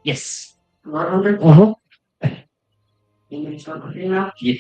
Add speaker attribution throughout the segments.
Speaker 1: Yes. Uh-huh. Yeah.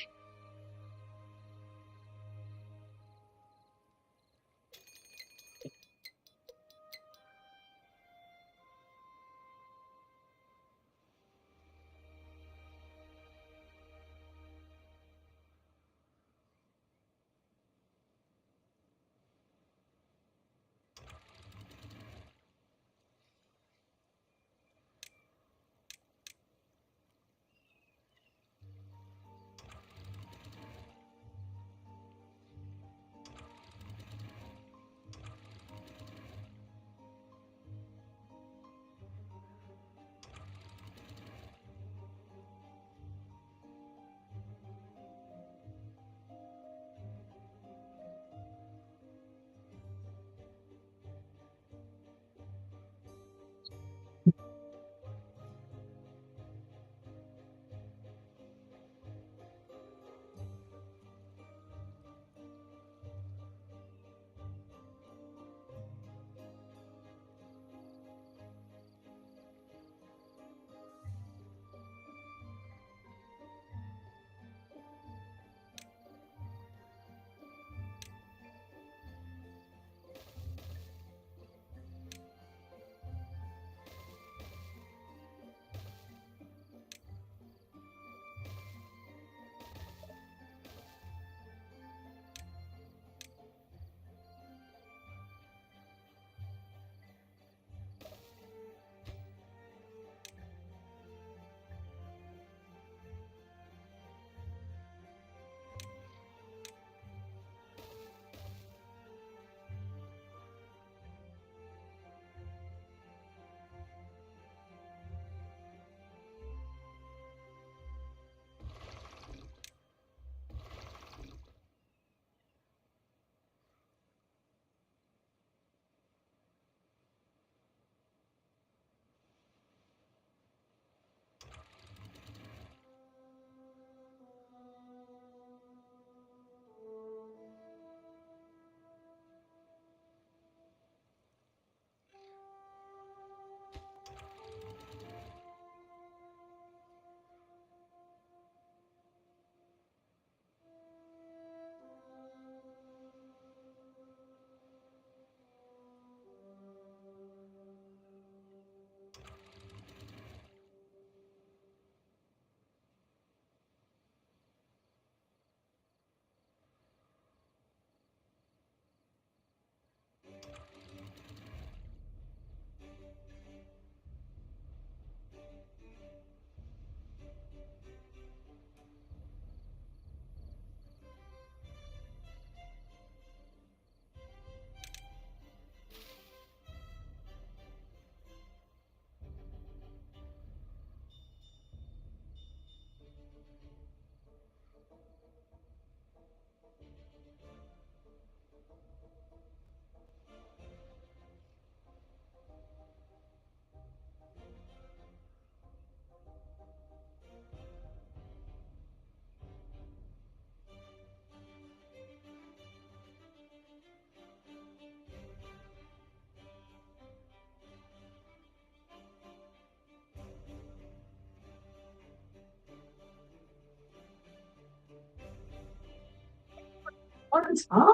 Speaker 1: Huh?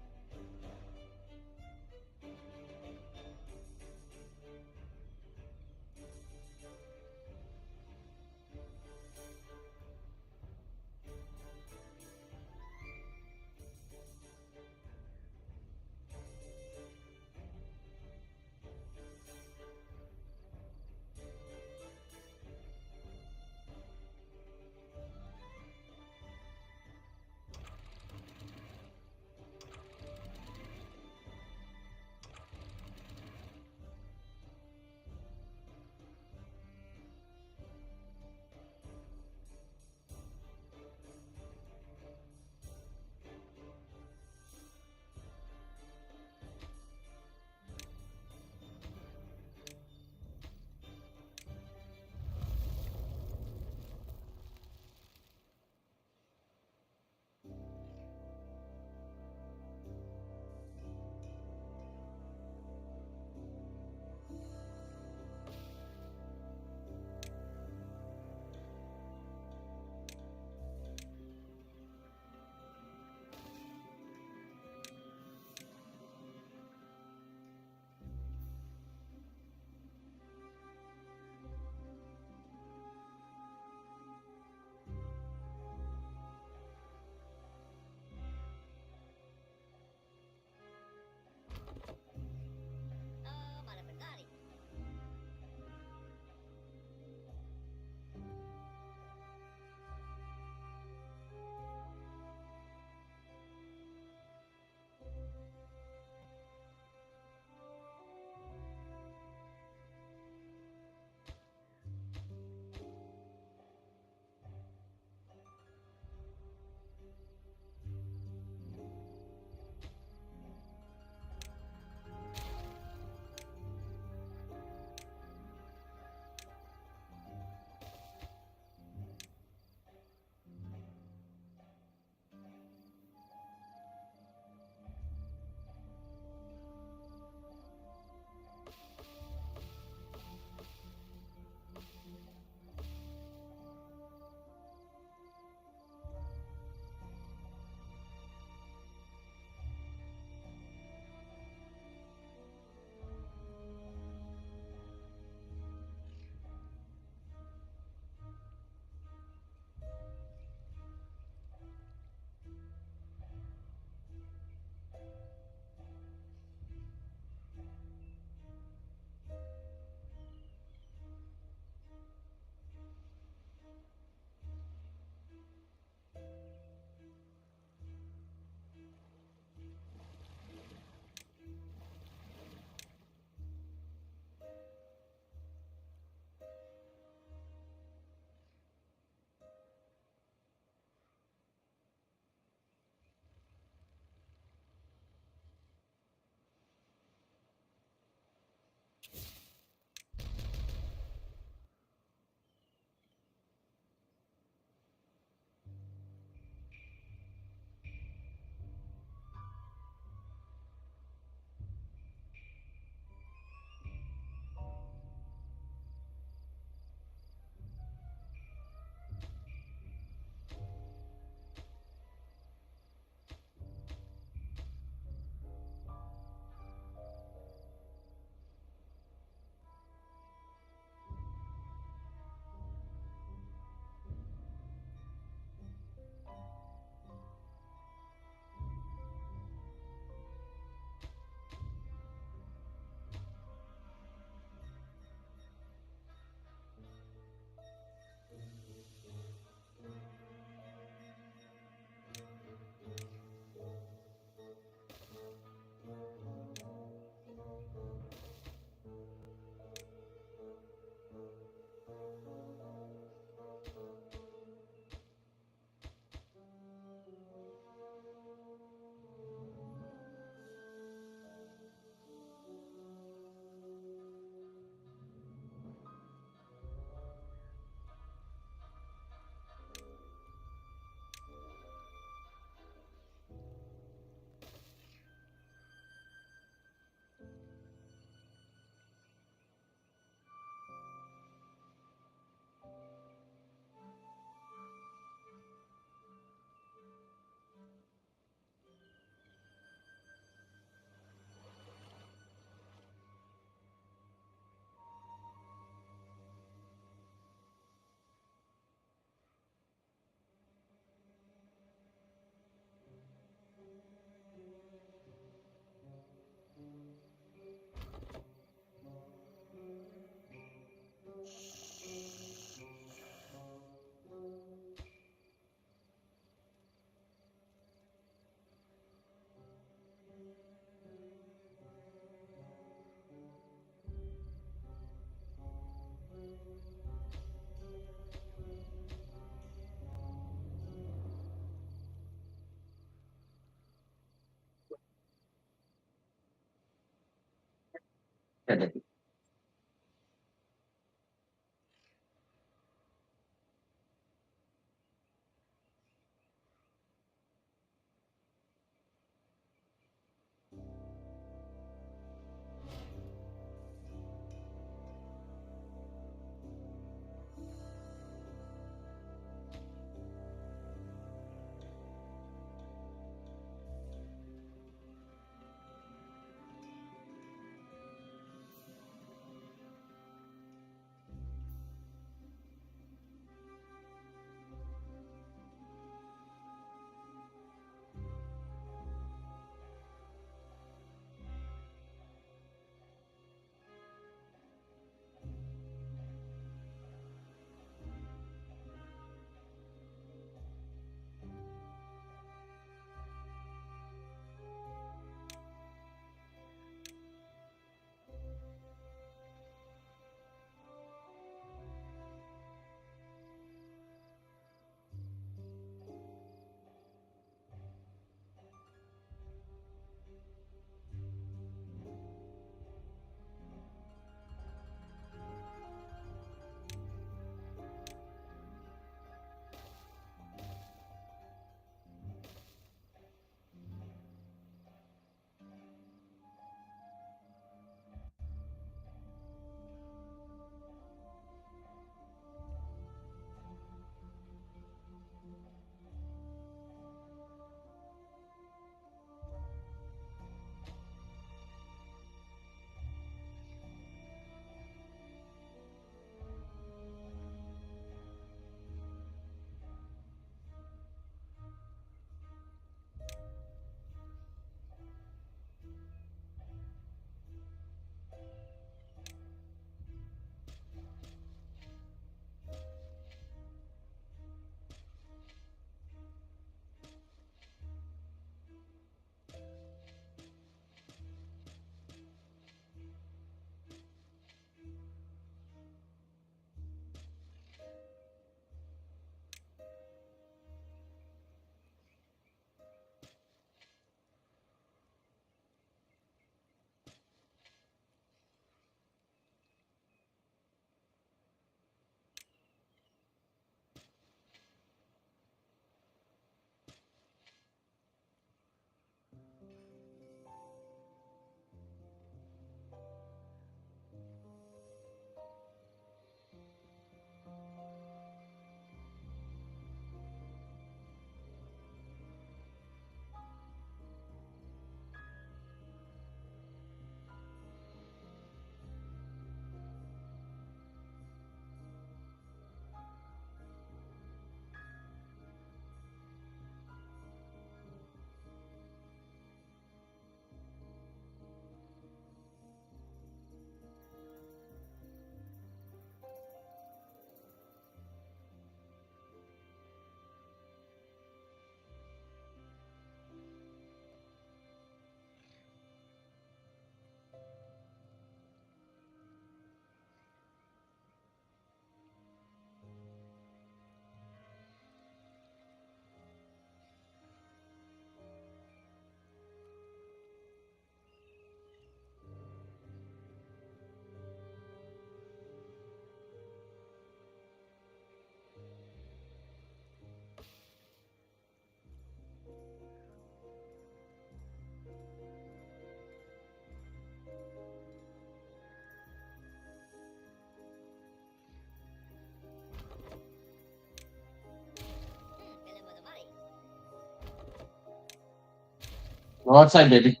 Speaker 1: Go outside, baby.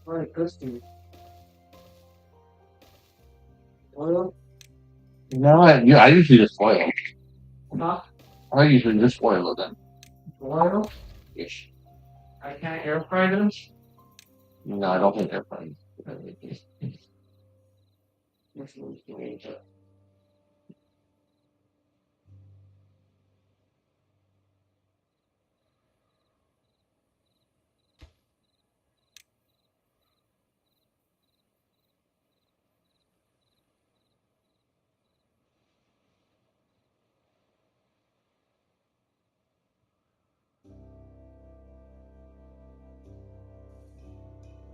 Speaker 1: Alright, Christy. Oil? No, I usually just boil. Huh? I usually just boil them. Oil? Yes. I can't air fry them? No, I don't think air frying.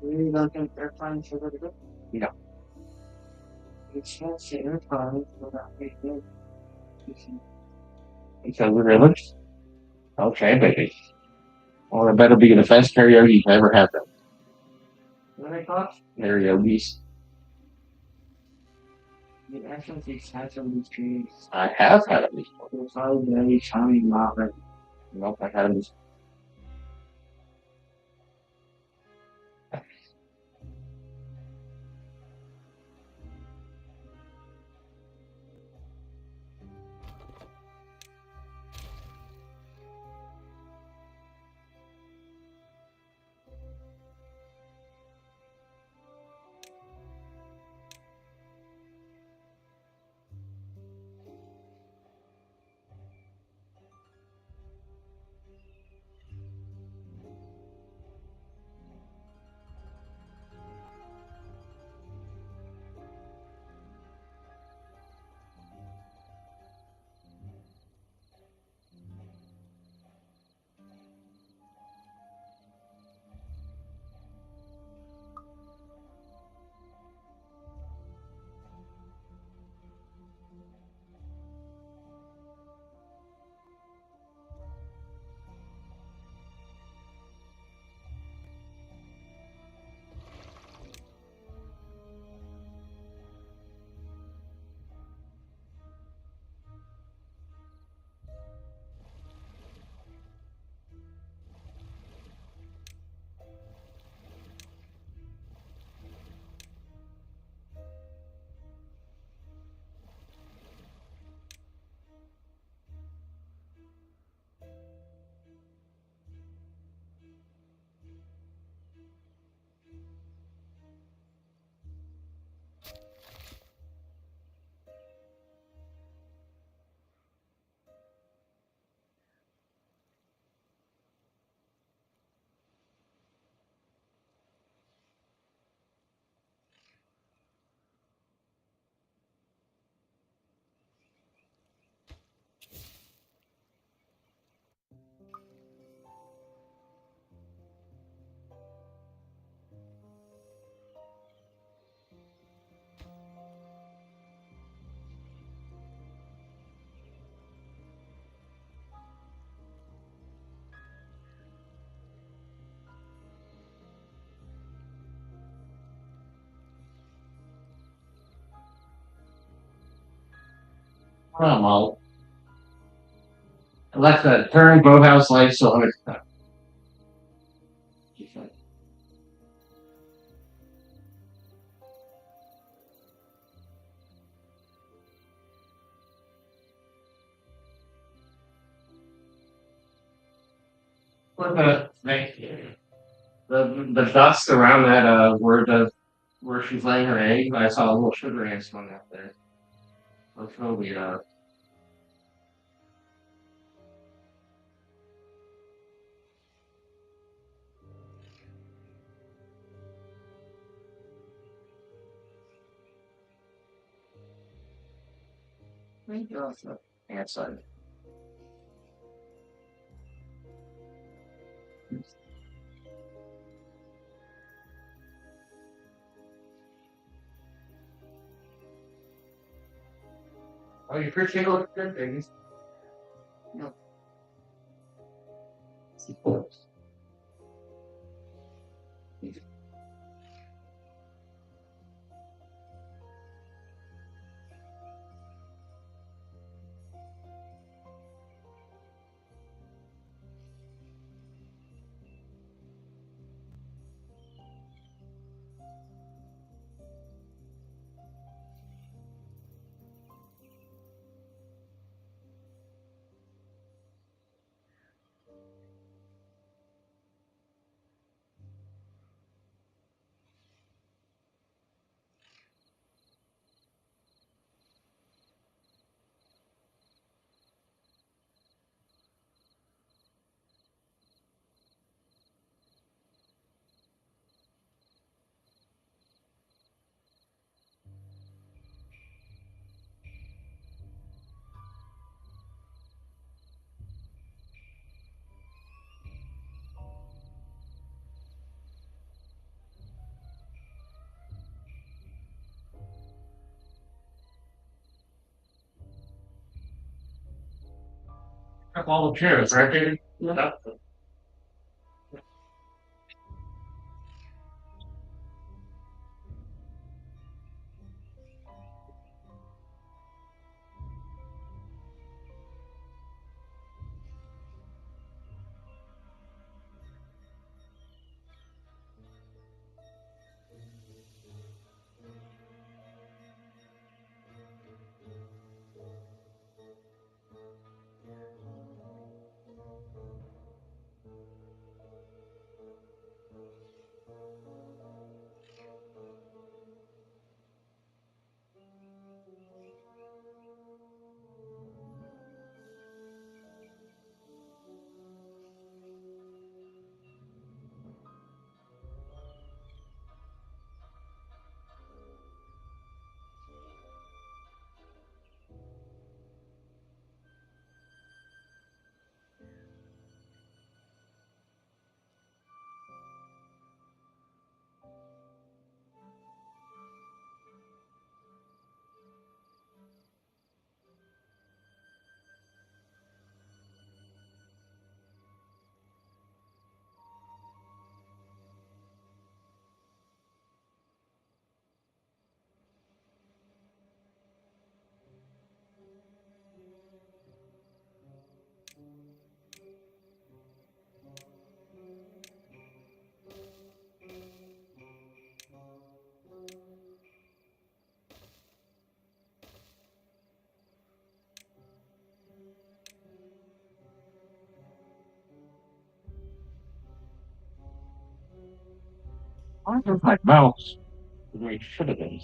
Speaker 1: really don't think they're fine for the yeah. It's not fair time for that people. Because we're really okay, baby. Well, it better be the best karaoke you've ever had. Then. What I thought? Karaoke's. The actually had some experience. I have had them before. It's all very charming, Robert. Nope, I had them before. Come on, Alexa, turn Boathouse lights to 100%. What the dust around that where she's laying her egg, I saw a little sugar ants going up there. That's probably ant side. Oh, you appreciate it looks good, baby. No. all the chairs, right, baby? Yeah. I don't like mouse. We should have been.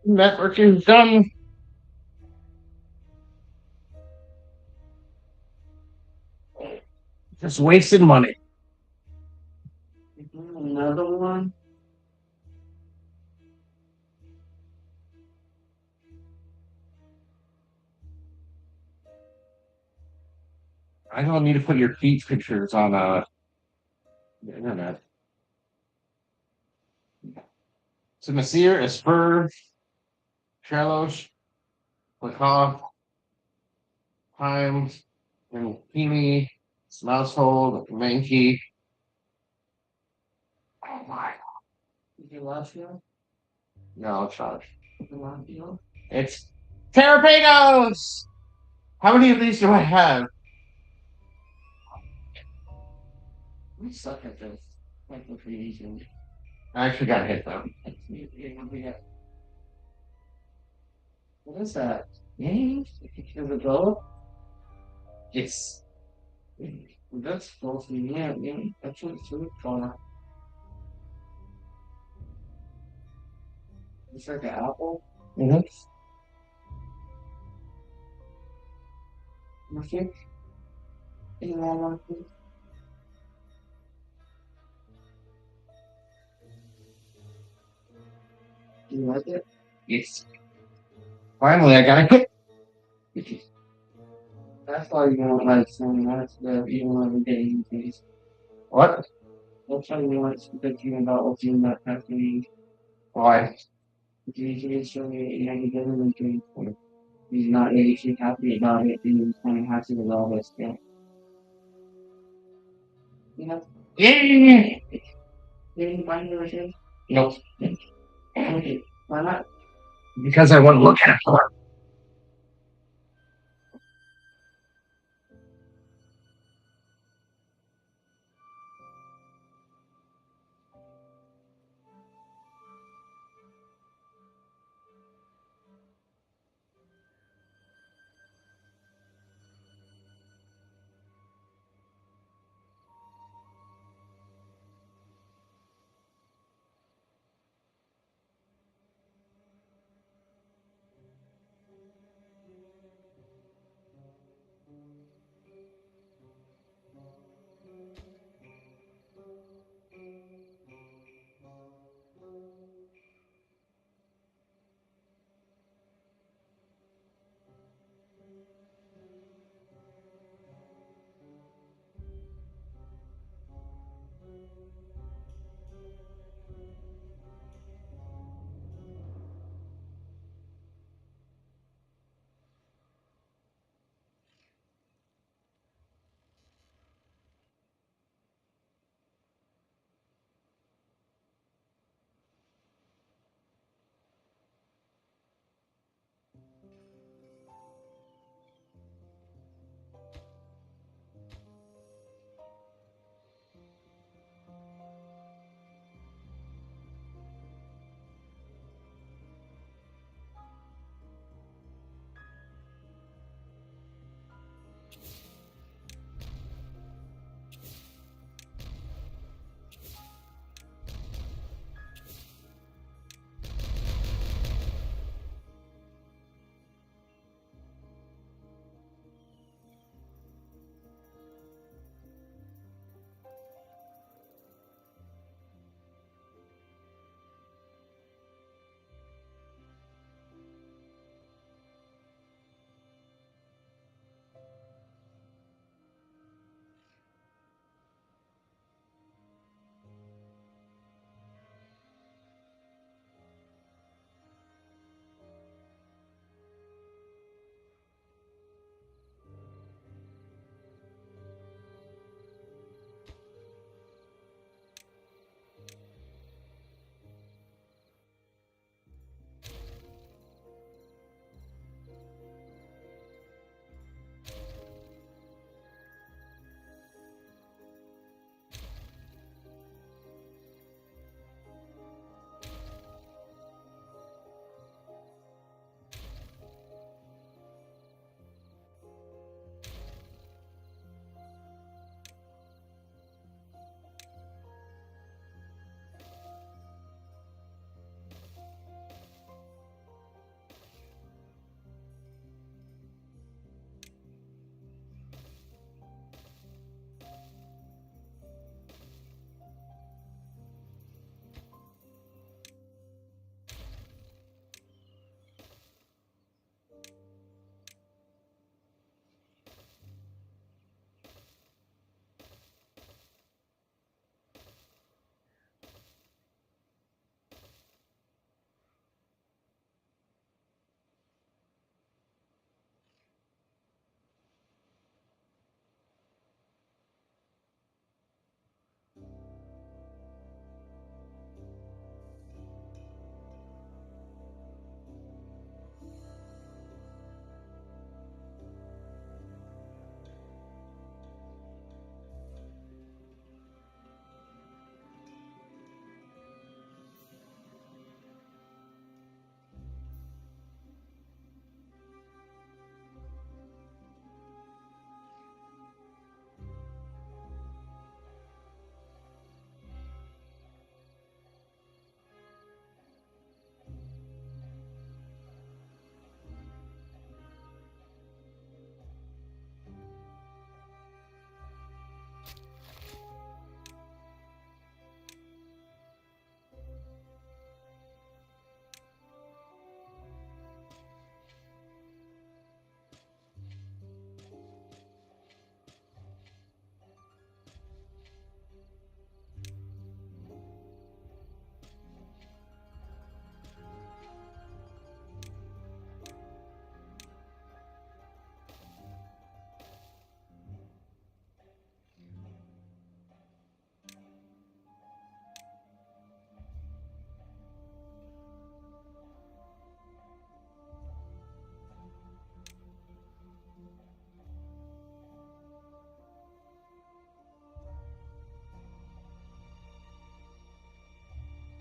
Speaker 1: Network is done. Just wasted money. Another one. I don't need to put your feet pictures on the internet. So Nasir, Esper, Shalosh, Lakoff, Himes, and Heaney, Mousehold, Mankey. Oh my. Did you last year? No, it's not. It's Terrapedos! How many of these do I have? We suck at this. Like the creation. I actually got hit though. What is that? Game? Is it go? Yes. That's supposed to be yeah. That's what it's for. It's like an apple. Mm-hmm. Okay. Do you like it? Yes. Finally, I got it. That's why you don't like saying that's the you don't want to get things. What? That's why you want to thinking about what's in that happening. Why? Because you show me you know you didn't really drink for it. He's not really too happy about it and he's kind of happy with all this stuff. You know? Yeah. Didn't find your shit? Nope. Okay. Why not? Because I want to look at it.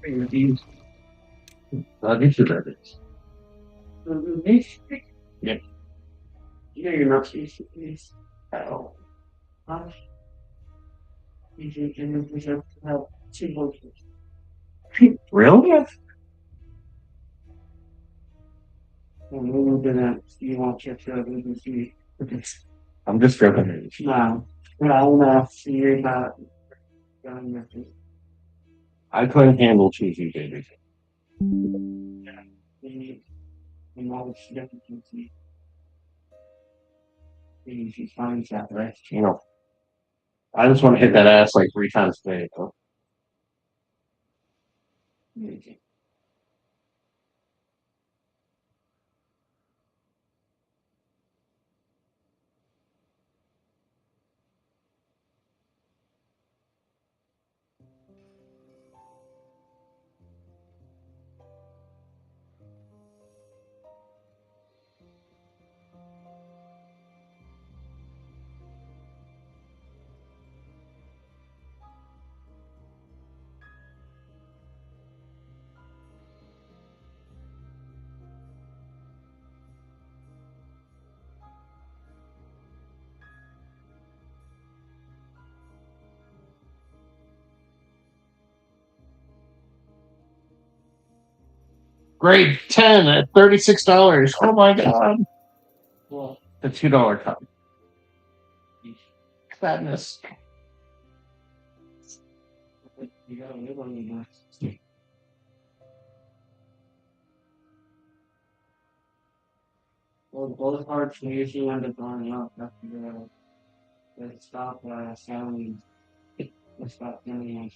Speaker 1: These are better. Yeah. Yeah, you're not used to these at all. You can have two voices. Really? Yes. You want your children to see. I'm just joking. No. No, no. You're not going with it. I couldn't handle cheesy babies. Yeah. You know, she doesn't see. She finds that, right? You know, I just want to hit that ass like 3 times a day. Though. Grade 10 at $36. Oh my god. Well, the $2 cup. Sadness. You gotta live on your well, both parts usually end up going up after the stop sounding. The stop doing.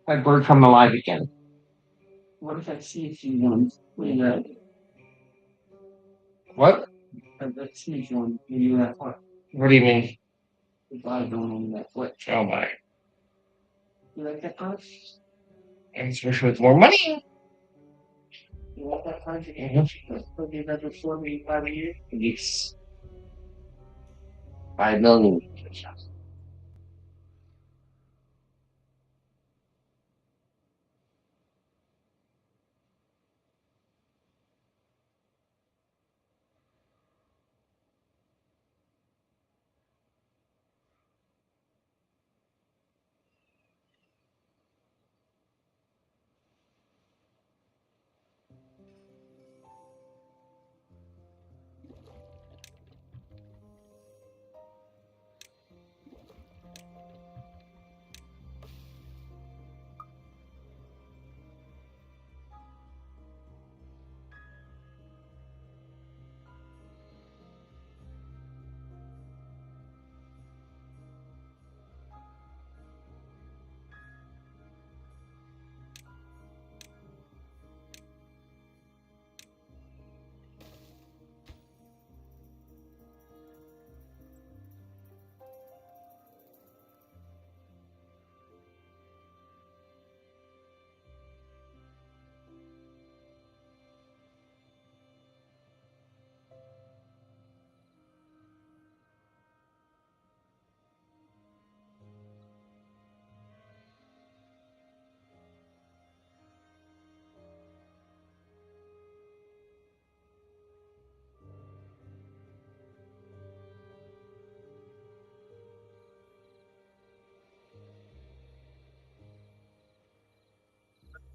Speaker 1: That bird come alive again. What if I see a few ones? What? I see a few ones. What do you mean? If I don't own that foot. Oh my. You like that punch? And especially with more money. You want that punch again? It'll be another 4 years. Yes. 5 million.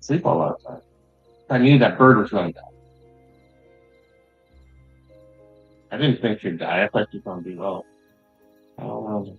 Speaker 1: Sleep all the time. I knew that bird was going to die. I didn't think she'd die. I thought she'd going to be low. I don't know.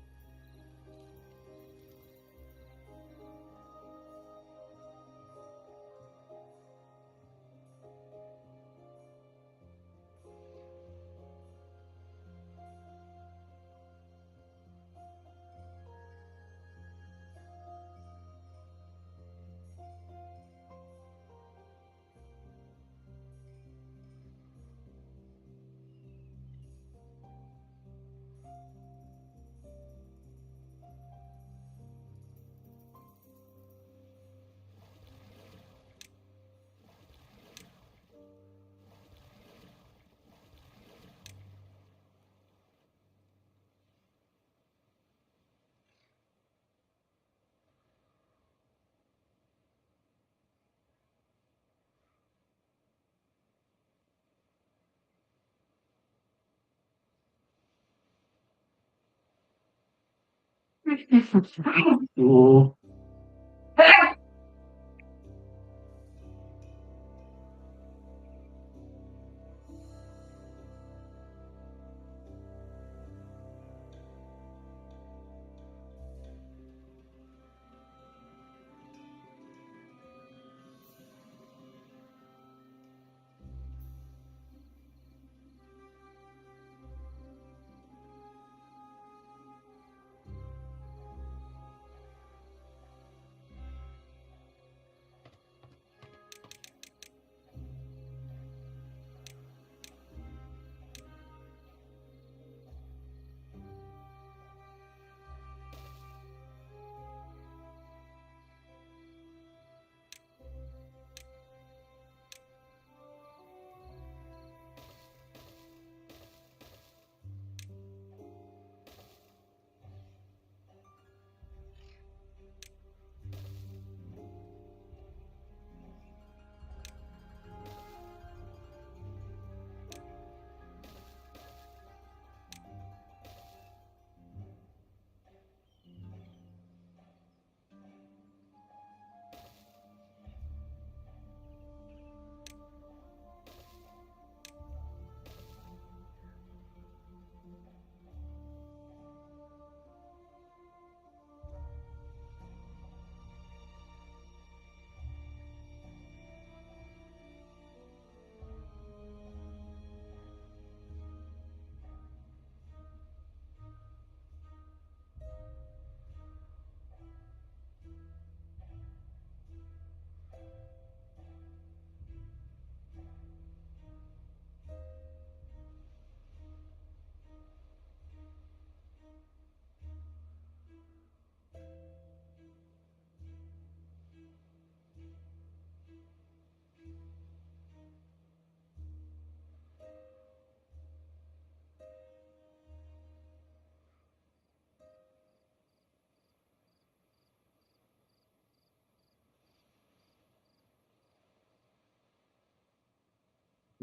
Speaker 1: Ooh.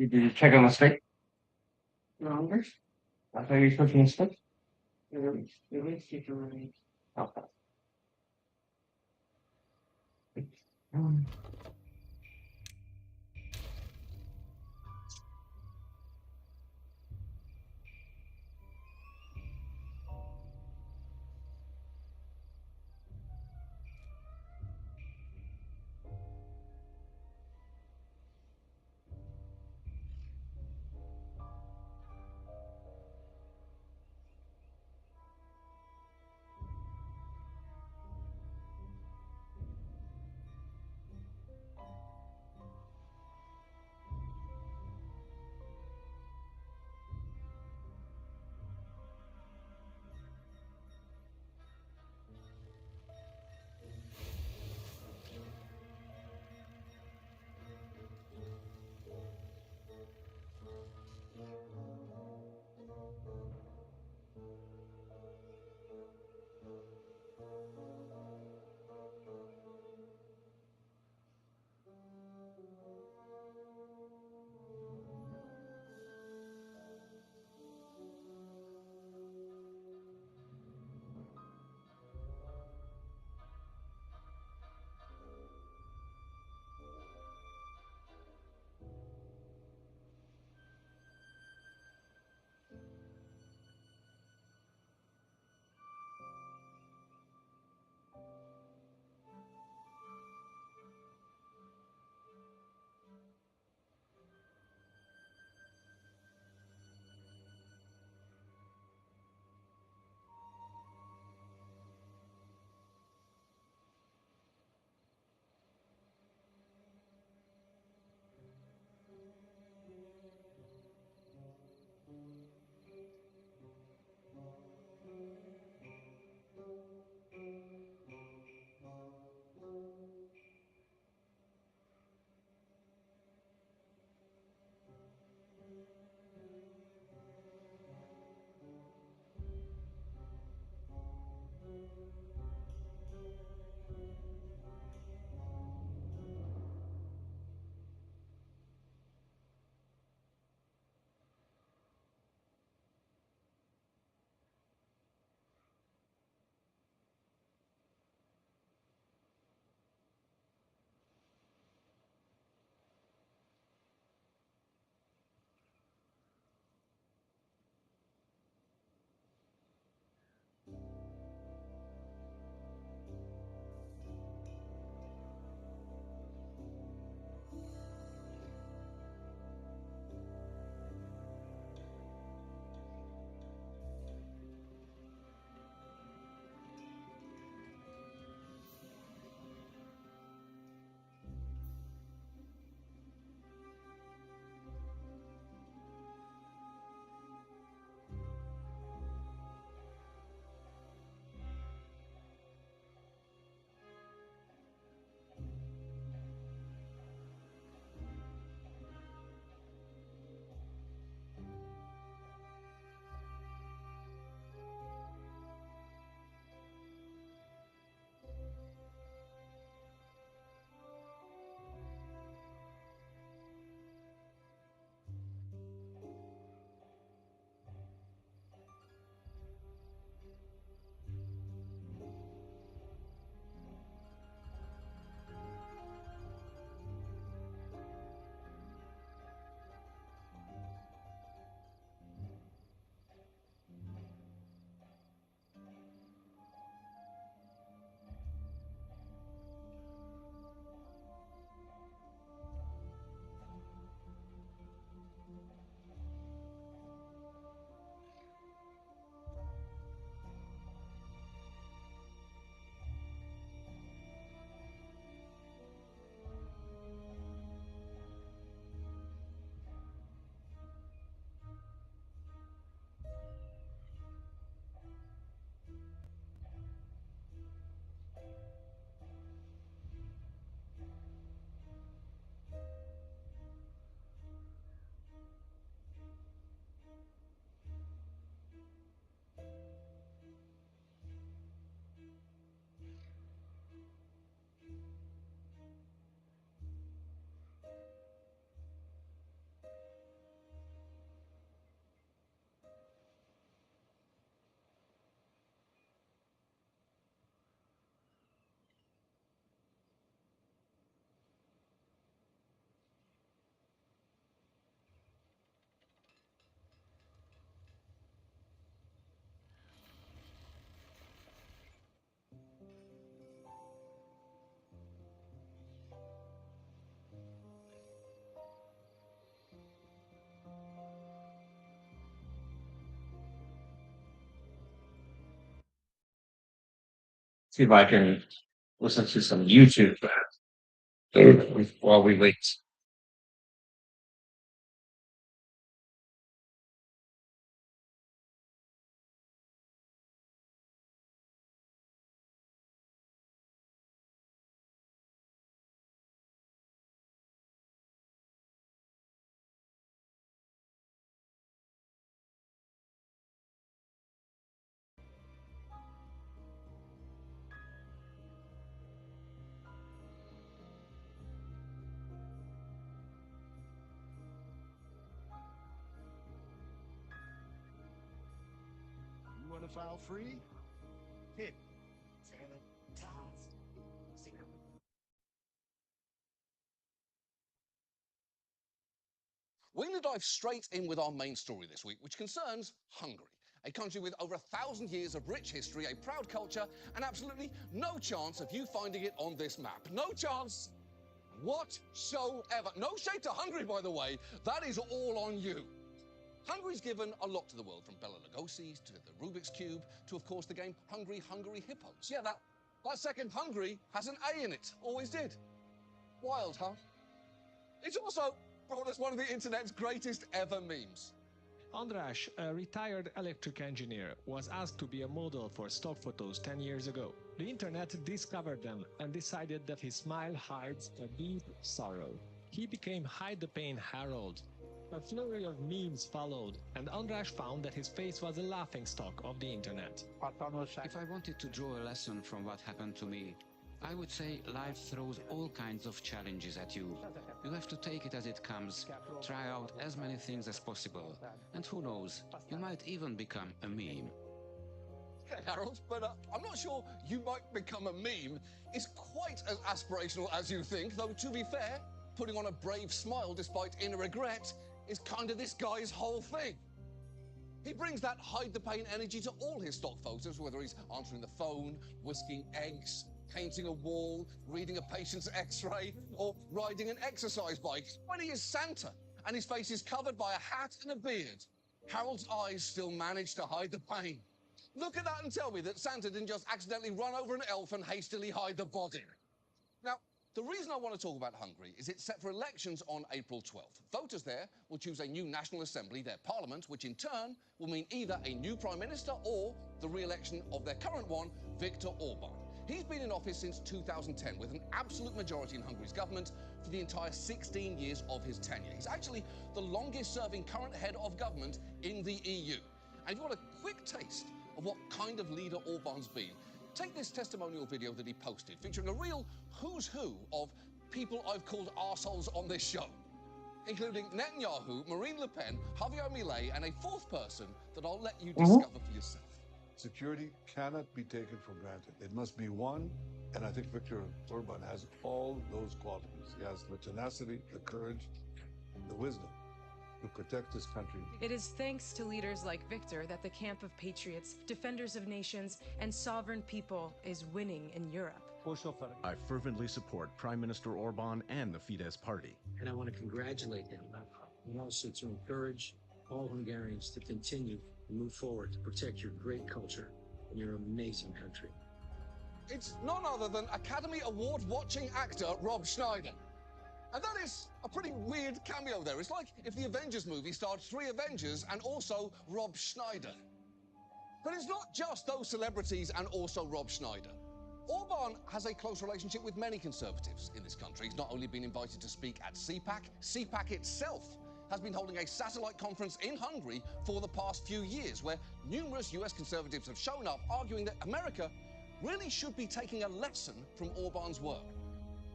Speaker 1: Did you check on the stick? No. I thought you were switching the stick. Okay. See if I can listen to some YouTube while we wait.
Speaker 2: You want to file free? Hit.
Speaker 3: We're going to dive straight in with our main story this week, which concerns Hungary, a country with over 1,000 years of rich history, a proud culture, and absolutely no chance of you finding it on this map. No chance whatsoever. No shade to Hungary, by the way. That is all on you. Hungary's given a lot to the world, from Bela Lugosi's to the Rubik's Cube to, of course, the game Hungry Hungry Hippos. Yeah, that second Hungry has an A in it. Always did. Wild, huh? It's also brought us one of the internet's greatest ever memes.
Speaker 4: András, a retired electric engineer, was asked to be a model for stock photos 10 years ago. The internet discovered them and decided that his smile hides a deep sorrow. He became Hide the Pain Harold. A flurry of memes followed, and András found that his face was a laughingstock of the internet.
Speaker 5: If I wanted to draw a lesson from what happened to me, I would say life throws all kinds of challenges at you. You have to take it as it comes, try out as many things as possible, and who knows, you might even become a meme.
Speaker 3: Okay, Harold, but I'm not sure you might become a meme is quite as aspirational as you think, though to be fair, putting on a brave smile despite inner regret is kind of this guy's whole thing. He brings that hide the pain energy to all his stock photos, whether he's answering the phone, whisking eggs, painting a wall, reading a patient's x-ray, or riding an exercise bike. When he is Santa and his face is covered by a hat and a beard, Harold's eyes still manage to hide the pain. Look at that and tell me that Santa didn't just accidentally run over an elf and hastily hide the body. Now, the reason I want to talk about Hungary is it's set for elections on April 12th. Voters there will choose a new National Assembly, their parliament, which in turn will mean either a new Prime Minister or the re-election of their current one, Viktor Orban. He's been in office since 2010 with an absolute majority in Hungary's government for the entire 16 years of his tenure. He's actually the longest serving current head of government in the EU. And if you want a quick taste of what kind of leader Orban's been, take this testimonial video that he posted, featuring a real who's who of people I've called arseholes on this show, including Netanyahu, Marine Le Pen, Javier Milei, and a fourth person that I'll let you discover for yourself.
Speaker 2: Security cannot be taken for granted. It must be won, and I think Viktor Orban has all those qualities. He has the tenacity, the courage, and the wisdom to protect this country.
Speaker 6: It is thanks to leaders like Viktor that the camp of patriots, defenders of nations, and sovereign people is winning in Europe.
Speaker 7: I fervently support Prime Minister Orban and the Fidesz party.
Speaker 8: And I want to congratulate him and also to encourage all Hungarians to continue to move forward to protect your great culture and your amazing country.
Speaker 3: It's none other than Academy Award watching actor Rob Schneider. And that is a pretty weird cameo there. It's like if the Avengers movie starred 3 Avengers and also Rob Schneider. But it's not just those celebrities and also Rob Schneider. Orban has a close relationship with many conservatives in this country. He's not only been invited to speak at CPAC, CPAC itself has been holding a satellite conference in Hungary for the past few years, where numerous US conservatives have shown up arguing that America really should be taking a lesson from Orban's work.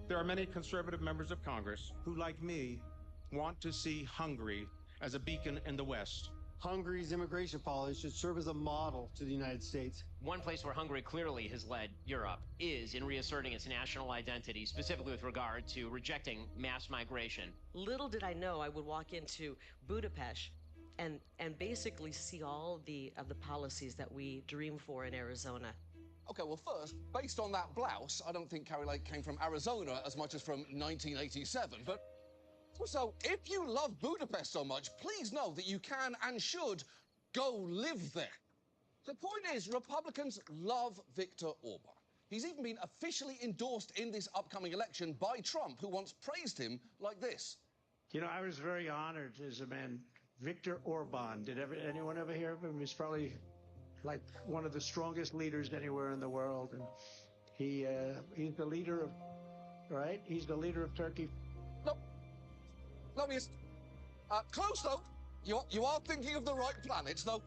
Speaker 9: There are many conservative members of Congress who, like me, want to see Hungary as a beacon in the West.
Speaker 10: Hungary's immigration policy should serve as a model to the United States.
Speaker 11: One place where Hungary clearly has led Europe is in reasserting its national identity, specifically with regard to rejecting mass migration.
Speaker 12: Little did I know I would walk into Budapest and basically see all of the policies that we dream for in Arizona.
Speaker 3: Okay, well, first, based on that blouse, I don't think Carrie Lake came from Arizona as much as from 1987. But also, if you love Budapest so much, please know that you can and should go live there. The point is, Republicans love Viktor Orban. He's even been officially endorsed in this upcoming election by Trump, who once praised him like this.
Speaker 13: You know, I was very honored as a man. Viktor Orban. Anyone ever hear of him? He's probably like one of the strongest leaders anywhere in the world. And he's the leader of, right? He's the leader of Turkey.
Speaker 3: No, yes. Close, though. You are thinking of the right planets, though.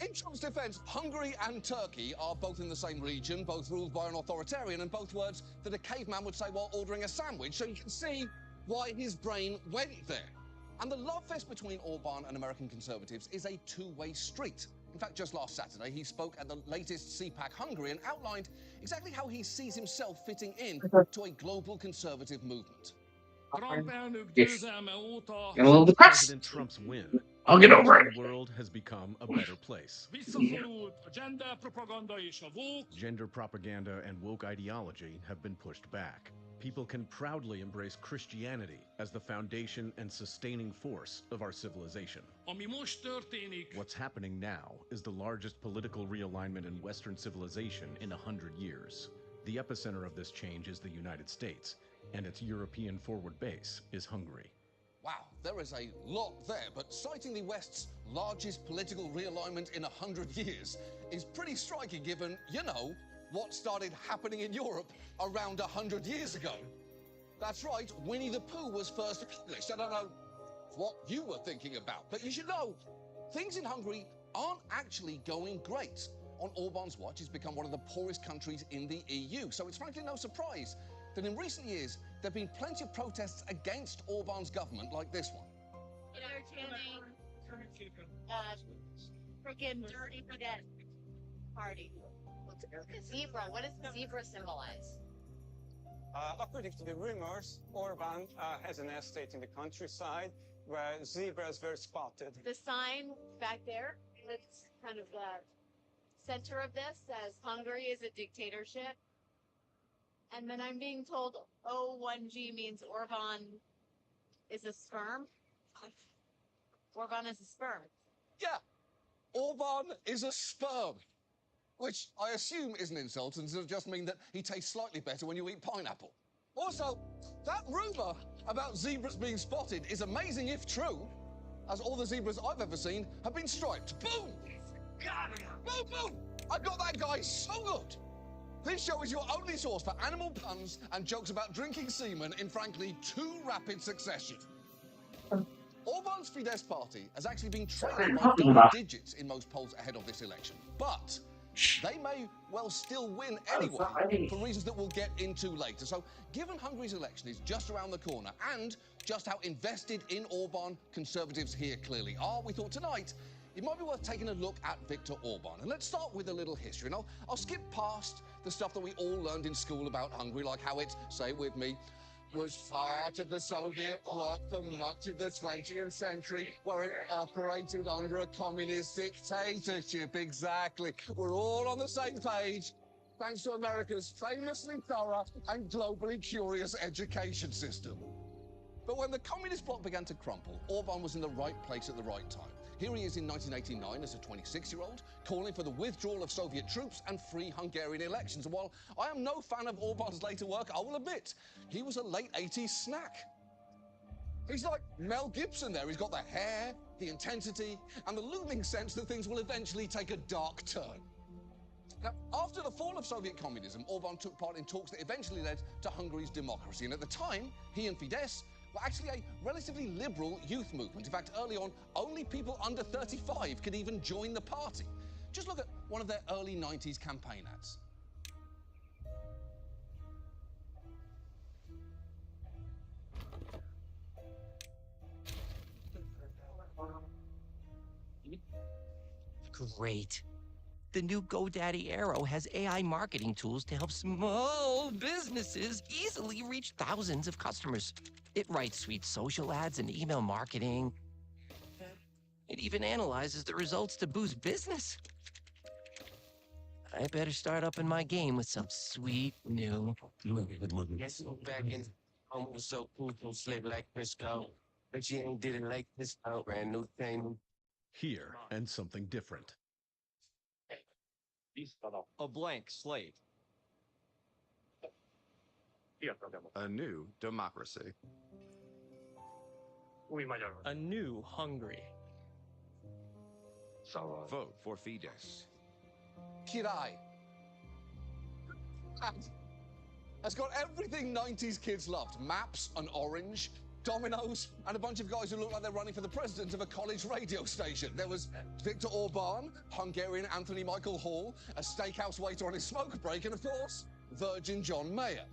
Speaker 3: In Trump's defense, Hungary and Turkey are both in the same region, both ruled by an authoritarian, and both words that a caveman would say while ordering a sandwich, so you can see why his brain went there. And the love fest between Orban and American conservatives is a two-way street. In fact, just last Saturday, he spoke at the latest CPAC Hungary and outlined exactly how he sees himself fitting in to a global conservative movement.
Speaker 1: Yes. Get a little depressed.
Speaker 7: President Trump's win.
Speaker 1: I'll get over it.
Speaker 7: The world has become a better place. Gender propaganda and woke ideology have been pushed back. People can proudly embrace Christianity as the foundation and sustaining force of our civilization. What's happening now is the largest political realignment in Western civilization in 100 years. The epicenter of this change is the United States, and its European forward base is Hungary.
Speaker 3: Wow, there is a lot there, but citing the West's largest political realignment in 100 years is pretty striking given, you know, what started happening in Europe around 100 years ago. That's right, Winnie the Pooh was first published. I don't know what you were thinking about, but you should know, things in Hungary aren't actually going great. On Orban's watch, it's become one of the poorest countries in the EU, so it's frankly no surprise that in recent years, there have been plenty of protests against Orban's government like this one.
Speaker 14: Freaking dirty cadet party. Zebra, what does the zebra symbolize?
Speaker 15: According to the rumors, Orban has an estate in the countryside where zebras were spotted.
Speaker 14: The sign back there, that's kind of the center of this, says Hungary is a dictatorship. And then I'm being told O1G means Orban is a sperm. Orban is a sperm.
Speaker 3: Yeah, Orban is a sperm, which I assume is an insult and does just mean that he tastes slightly better when you eat pineapple. Also, that rumor about zebras being spotted is amazing if true, as all the zebras I've ever seen have been striped. Boom! Boom, boom! I got that guy so good. This show is your only source for animal puns and jokes about drinking semen in, frankly, too rapid succession. Orban's Fidesz party has actually been trailing by double digits in most polls ahead of this election, but they may well still win anyway for reasons that we'll get into later. So, given Hungary's election is just around the corner and just how invested in Orban conservatives here clearly are, we thought tonight it might be worth taking a look at Viktor Orban. And let's start with a little history. And I'll skip past the stuff that we all learned in school about Hungary, like how it, say it with me, was part of the Soviet bloc for much of the 20th century, where it operated under a communist dictatorship. Exactly. We're all on the same page, thanks to America's famously thorough and globally curious education system. But when the communist bloc began to crumple, Orban was in the right place at the right time. Here he is in 1989 as a 26-year-old, calling for the withdrawal of Soviet troops and free Hungarian elections. And while I am no fan of Orban's later work, I will admit, he was a late 80s snack. He's like Mel Gibson there. He's got the hair, the intensity, and the looming sense that things will eventually take a dark turn. Now, after the fall of Soviet communism, Orban took part in talks that eventually led to Hungary's democracy. And at the time, he and Fidesz were actually a relatively liberal youth movement. In fact, early on, only people under 35 could even join the party. Just look at one of their early 90s campaign ads.
Speaker 16: Great. The new GoDaddy Arrow has AI marketing tools to help small businesses easily reach thousands of customers. It writes sweet social ads and email marketing. It even analyzes the results to boost business. I better start up in my game with some sweet new.
Speaker 17: Yes, back in home was so cool, slave like Crisco. But she ain't did it like this, brand new thing.
Speaker 7: Here, and something different.
Speaker 18: A blank slate.
Speaker 7: A new democracy.
Speaker 4: A new Hungary.
Speaker 7: Vote for Fidesz.
Speaker 3: Kirai. And has got everything 90s kids loved. Maps, an orange, dominoes, and a bunch of guys who look like they're running for the president of a college radio station. There was Viktor Orban, Hungarian Anthony Michael Hall, a steakhouse waiter on his smoke break, and of course, Virgin John Mayer.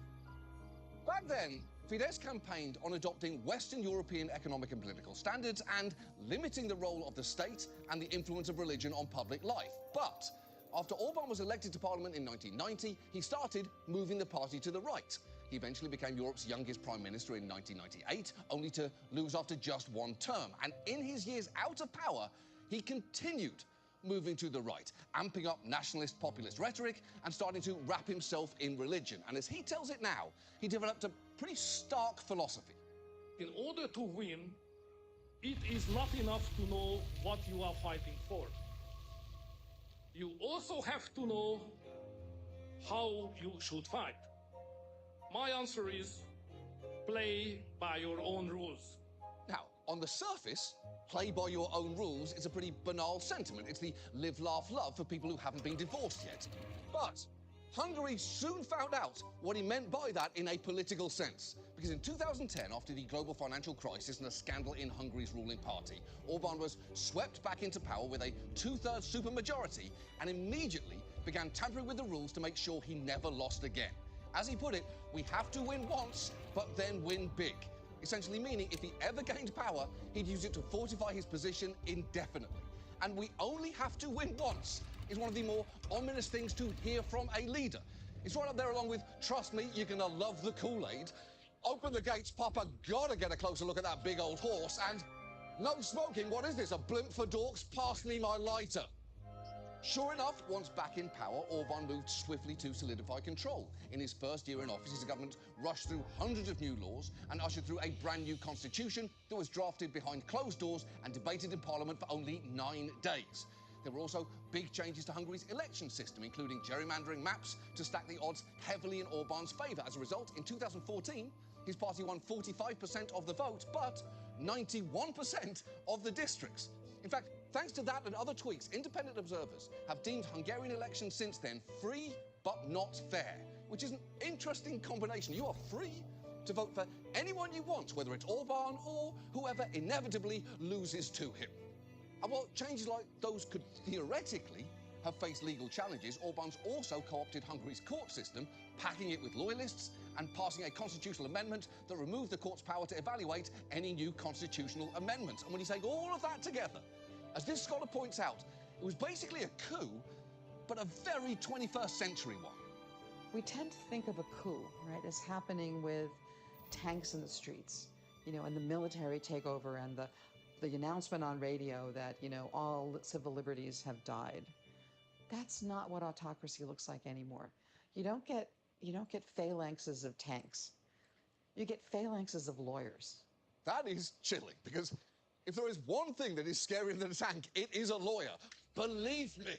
Speaker 3: Back then, Fidesz campaigned on adopting Western European economic and political standards and limiting the role of the state and the influence of religion on public life. But after Orban was elected to parliament in 1990, he started moving the party to the right. He eventually became Europe's youngest prime minister in 1998, only to lose after just one term. And in his years out of power, he continued moving to the right, amping up nationalist populist rhetoric and starting to wrap himself in religion. And as he tells it now, he developed a pretty stark philosophy.
Speaker 18: In order to win, it is not enough to know what you are fighting for. You also have to know how you should fight. My answer is play by your own rules.
Speaker 3: Now, on the surface, play by your own rules is a pretty banal sentiment. It's the live, laugh, love for people who haven't been divorced yet. But Hungary soon found out what he meant by that in a political sense. Because in 2010, after the global financial crisis and a scandal in Hungary's ruling party, Orban was swept back into power with a two-thirds supermajority and immediately began tampering with the rules to make sure he never lost again. As he put it, we have to win once, but then win big. Essentially meaning if he ever gained power, he'd use it to fortify his position indefinitely. And we only have to win once is one of the more ominous things to hear from a leader. It's right up there along with, trust me, you're gonna love the Kool-Aid. Open the gates, Papa, gotta get a closer look at that big old horse. And no smoking, what is this, a blimp for dorks? Pass me my lighter. Sure enough, once back in power, Orban moved swiftly to solidify control. In his first year in office, his government rushed through hundreds of new laws and ushered through a brand new constitution that was drafted behind closed doors and debated in Parliament for only 9 days. There were also big changes to Hungary's election system, including gerrymandering maps to stack the odds heavily in Orban's favour. As a result, in 2014, his party won 45% of the vote, but 91% of the districts. In fact, thanks to that and other tweaks, independent observers have deemed Hungarian elections since then free but not fair, which is an interesting combination. You are free to vote for anyone you want, whether it's Orban or whoever inevitably loses to him. And while changes like those could theoretically have faced legal challenges, Orban's also co-opted Hungary's court system, packing it with loyalists and passing a constitutional amendment that removed the court's power to evaluate any new constitutional amendments. And when you take all of that together, as this scholar points out, it was basically a coup, but a very 21st century one.
Speaker 19: We tend to think of a coup, right, as happening with tanks in the streets, and the military takeover and the announcement on radio that, all civil liberties have died. That's not what autocracy looks like anymore. You don't get phalanxes of tanks. You get phalanxes of lawyers.
Speaker 3: That is chilling, because if there is one thing that is scarier than a tank, it is a lawyer. Believe me.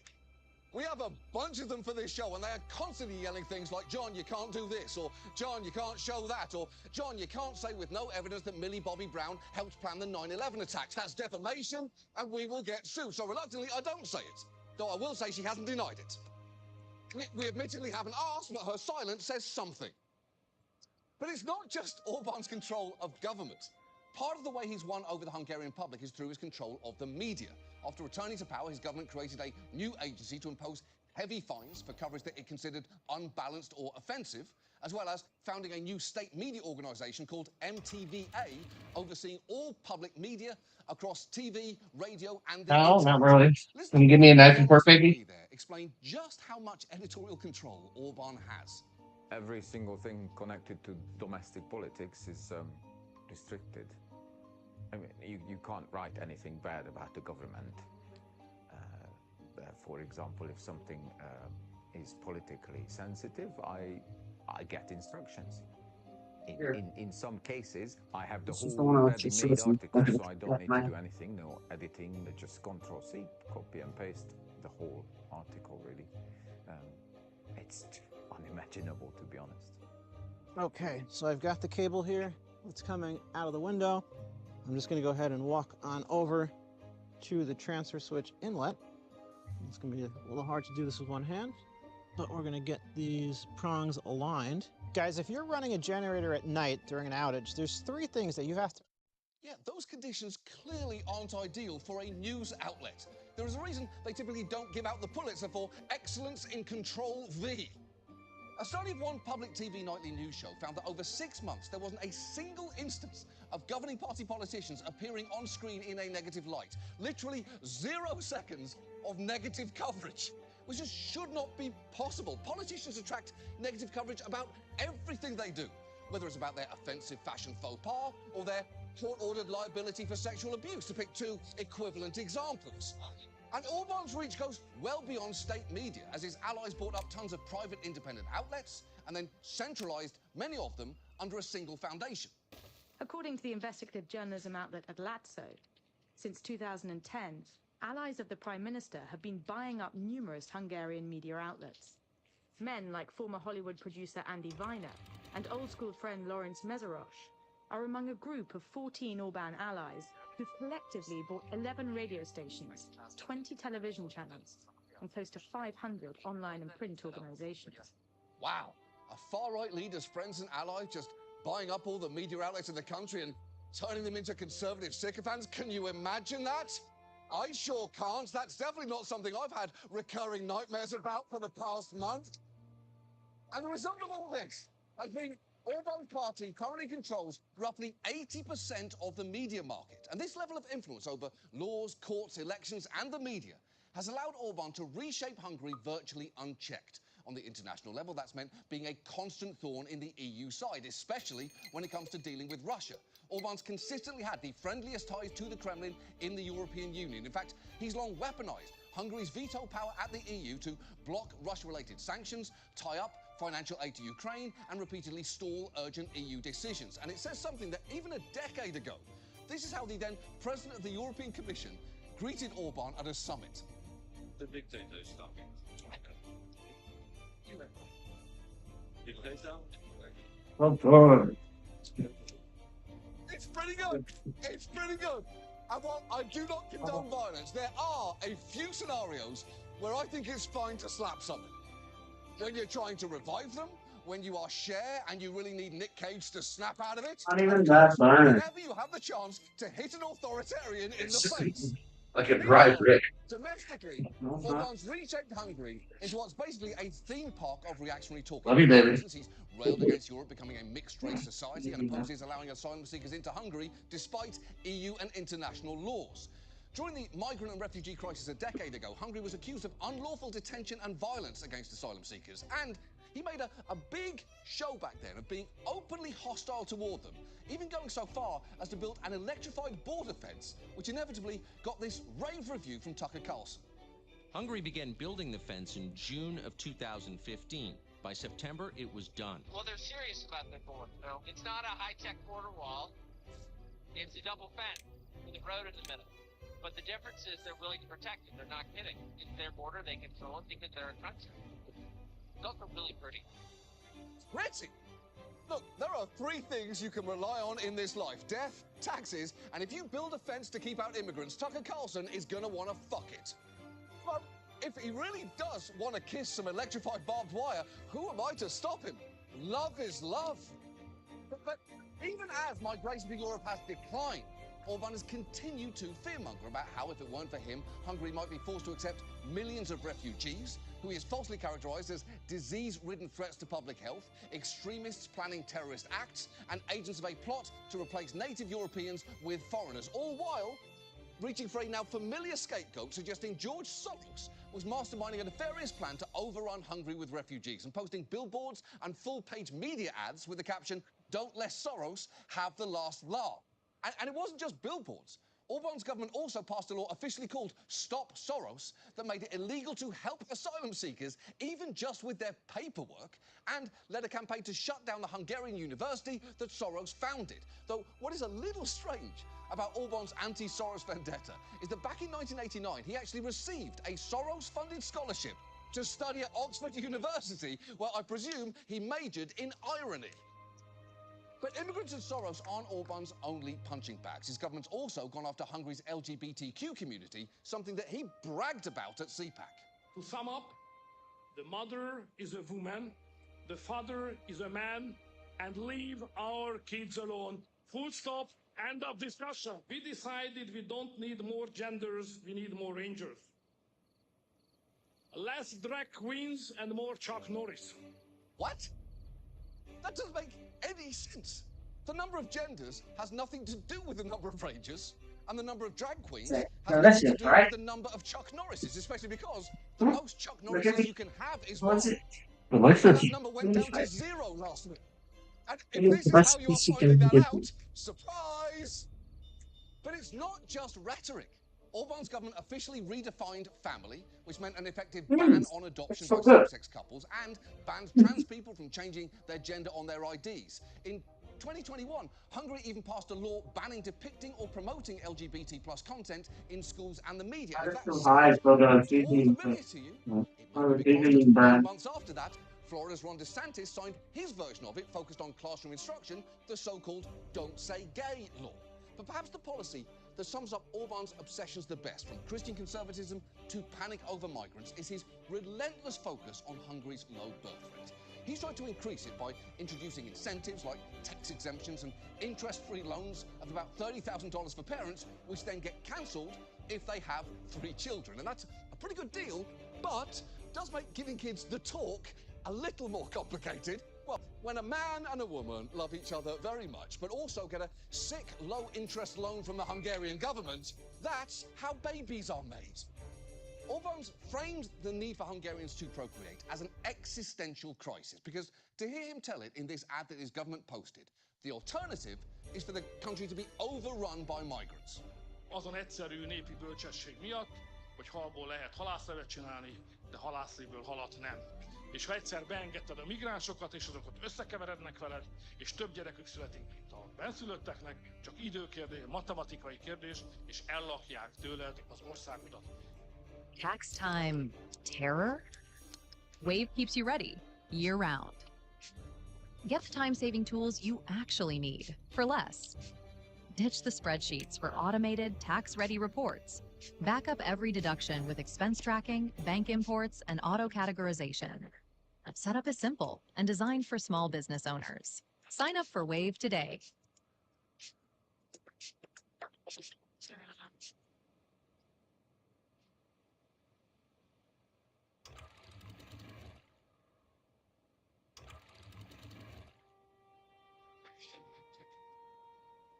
Speaker 3: We have a bunch of them for this show, and they are constantly yelling things like, John, you can't do this, or John, you can't show that, or John, you can't say with no evidence that Millie Bobby Brown helped plan the 9/11 attacks. That's defamation, and we will get sued. So reluctantly, I don't say it, though I will say she hasn't denied it. We admittedly haven't asked, but her silence says something. But it's not just Orban's control of government. Part of the way he's won over the Hungarian public is through his control of the media. After returning to power, his government created a new agency to impose heavy fines for coverage that it considered unbalanced or offensive, as well as founding a new state media organisation called MTVA, overseeing all public media across TV, radio, and the
Speaker 1: No,
Speaker 3: internet.
Speaker 1: not really. Can you give me a knife and fork, baby?
Speaker 3: Explain just how much editorial control Orban has.
Speaker 20: Every single thing connected to domestic politics is restricted. I mean, you can't write anything bad about the government. For example, if something is politically sensitive, I get instructions. In some cases, I have the whole ready-made article, so I don't need to do anything, no editing, just Control-C, copy and paste the whole article, really. It's unimaginable, to be honest.
Speaker 21: Okay, so I've got the cable here. It's coming out of the window. I'm just going to go ahead and walk on over to the transfer switch inlet. It's going to be a little hard to do this with one hand, but we're going to get these prongs aligned. Guys, if you're running a generator at night during an outage, there's 3 things that you have to...
Speaker 3: Yeah, those conditions clearly aren't ideal for a news outlet. There is a reason they typically don't give out the Pulitzer for Excellence in Control V. A study of one public TV nightly news show found that over 6 months there wasn't a single instance of governing party politicians appearing on screen in a negative light. Literally 0 seconds of negative coverage, which just should not be possible. Politicians attract negative coverage about everything they do, whether it's about their offensive fashion faux pas or their court-ordered liability for sexual abuse, to pick 2 equivalent examples. And Orban's reach goes well beyond state media, as his allies bought up tons of private independent outlets and then centralised many of them under a single foundation.
Speaker 22: According to the investigative journalism outlet Atlazzo, since 2010, allies of the Prime Minister have been buying up numerous Hungarian media outlets. Men like former Hollywood producer Andy Viner and old-school friend Lawrence Meserosh are among a group of 14 Orban allies who've collectively bought 11 radio stations, 20 television channels, and close to 500 online and print organizations.
Speaker 3: Wow, a far-right leader's friends and allies just buying up all the media outlets in the country and turning them into conservative sycophants? Can you imagine that? I sure can't. That's definitely not something I've had recurring nightmares about for the past month. And the result of all this has been Orban's party currently controls roughly 80% of the media market. And this level of influence over laws, courts, elections, and the media has allowed Orban to reshape Hungary virtually unchecked. On the international level, that's meant being a constant thorn in the EU side, especially when it comes to dealing with Russia. Orban's consistently had the friendliest ties to the Kremlin in the European Union. In fact, he's long weaponized Hungary's veto power at the EU to block Russia-related sanctions, tie up financial aid to Ukraine, and repeatedly stall urgent EU decisions. And it says something that even a decade ago, this is how the then President of the European Commission greeted Orban at a summit.
Speaker 23: The dictator is talking. Dictator?
Speaker 3: It's pretty good. It's pretty good. And while I do not condone violence, there are a few scenarios where I think it's fine to slap someone. When you're trying to revive them, when you are Cher and you really need Nick Cage to snap out of it.
Speaker 1: Not even that bad.
Speaker 3: Whenever you have the chance to hit an authoritarian in the face.
Speaker 1: Like a dry brick.
Speaker 3: Domestically, Orban's reshaped Hungary into what's basically a theme park of reactionary talk.
Speaker 1: Love you, baby.
Speaker 3: He's railed against Europe becoming a mixed-race society and opposes allowing asylum seekers into Hungary despite EU and international laws. During the migrant and refugee crisis a decade ago, Hungary was accused of unlawful detention and violence against asylum seekers, and he made a big show back then of being openly hostile toward them, even going so far as to build an electrified border fence, which inevitably got this rave review from Tucker Carlson.
Speaker 24: Hungary began building the fence in June of 2015. By September, it was done.
Speaker 25: Well, they're serious about their border. No, it's not a high-tech border wall. It's a double fence with a road in the middle. But the difference is they're willing to protect it. They're not kidding. It's their border. They control it because they're a country. Those are really pretty.
Speaker 3: Pretty? Look, there are 3 things you can rely on in this life. Death, taxes, and if you build a fence to keep out immigrants, Tucker Carlson is gonna wanna fuck it. But if he really does want to kiss some electrified barbed wire, who am I to stop him? Love is love. But even as migration to Europe has declined, Orban has continued to fearmonger about how, if it weren't for him, Hungary might be forced to accept millions of refugees, who he has falsely characterised as disease-ridden threats to public health, extremists planning terrorist acts, and agents of a plot to replace native Europeans with foreigners, all while reaching for a now familiar scapegoat, suggesting George Soros was masterminding a nefarious plan to overrun Hungary with refugees and posting billboards and full-page media ads with the caption, "Don't let Soros have the last laugh." And it wasn't just billboards. Orban's government also passed a law officially called Stop Soros that made it illegal to help asylum seekers, even just with their paperwork, and led a campaign to shut down the Hungarian university that Soros founded. Though what is a little strange about Orban's anti-Soros vendetta is that back in 1989, he actually received a Soros-funded scholarship to study at Oxford University, where I presume he majored in irony. But immigrants and Soros aren't Orban's only punching bags. His government's also gone after Hungary's LGBTQ community, something that he bragged about at CPAC.
Speaker 18: To sum up, the mother is a woman, the father is a man, and leave our kids alone. Full stop, end of discussion. We decided we don't need more genders, we need more rangers. Less drag queens and more Chuck Norris.
Speaker 3: What? That doesn't make any sense. The number of genders has nothing to do with the number of rangers, and the number of drag queens has nothing to do with the number of Chuck Norrises, especially because the most Chuck Norrises you can have is one. And that number went down to 0 last week. And if this is how you are finding that out, surprise! But it's not just rhetoric. Orban's government officially redefined family, which meant an effective ban on adoption by same-sex couples, and banned trans people from changing their gender on their IDs. In 2021, Hungary even passed a law banning depicting or promoting LGBT plus content in schools and the media. If that sounds all familiar to you, it might be because just 8 months after that, Florida's Ron DeSantis signed his version of it, focused on classroom instruction, the so-called Don't Say Gay law. But perhaps the policy that sums up Orban's obsessions the best, from Christian conservatism to panic over migrants, is his relentless focus on Hungary's low birth rate. He's tried to increase it by introducing incentives like tax exemptions and interest-free loans of about $30,000 for parents, which then get cancelled if they have 3 children. And that's a pretty good deal, but does make giving kids the talk a little more complicated. Well, when a man and a woman love each other very much, but also get a sick, low-interest loan from the Hungarian government, that's how babies are made. Orban's framed the need for Hungarians to procreate as an existential crisis, because to hear him tell it in this ad that his government posted, the alternative is for the country to be overrun by migrants.
Speaker 18: Azon egyszerű népi bölcsesség miatt, hogy halból lehet halászlevet csinálni, de halászléből halat nem. És ha egyszer beengedted a migránsokat, és azokat összekeverednek veled, és több gyerekük születik, mint a benszülötteknek, csak időkérdés, matematikai kérdés, és ellakják tőled az országodat.
Speaker 2: Tax time terror? Wave keeps you ready, year-round. Get the time-saving tools you actually need for less. Ditch the spreadsheets for automated, tax-ready reports. Back up every deduction with expense tracking, bank imports, and auto-categorization. Setup is simple and designed for small business owners. Sign up for Wave today.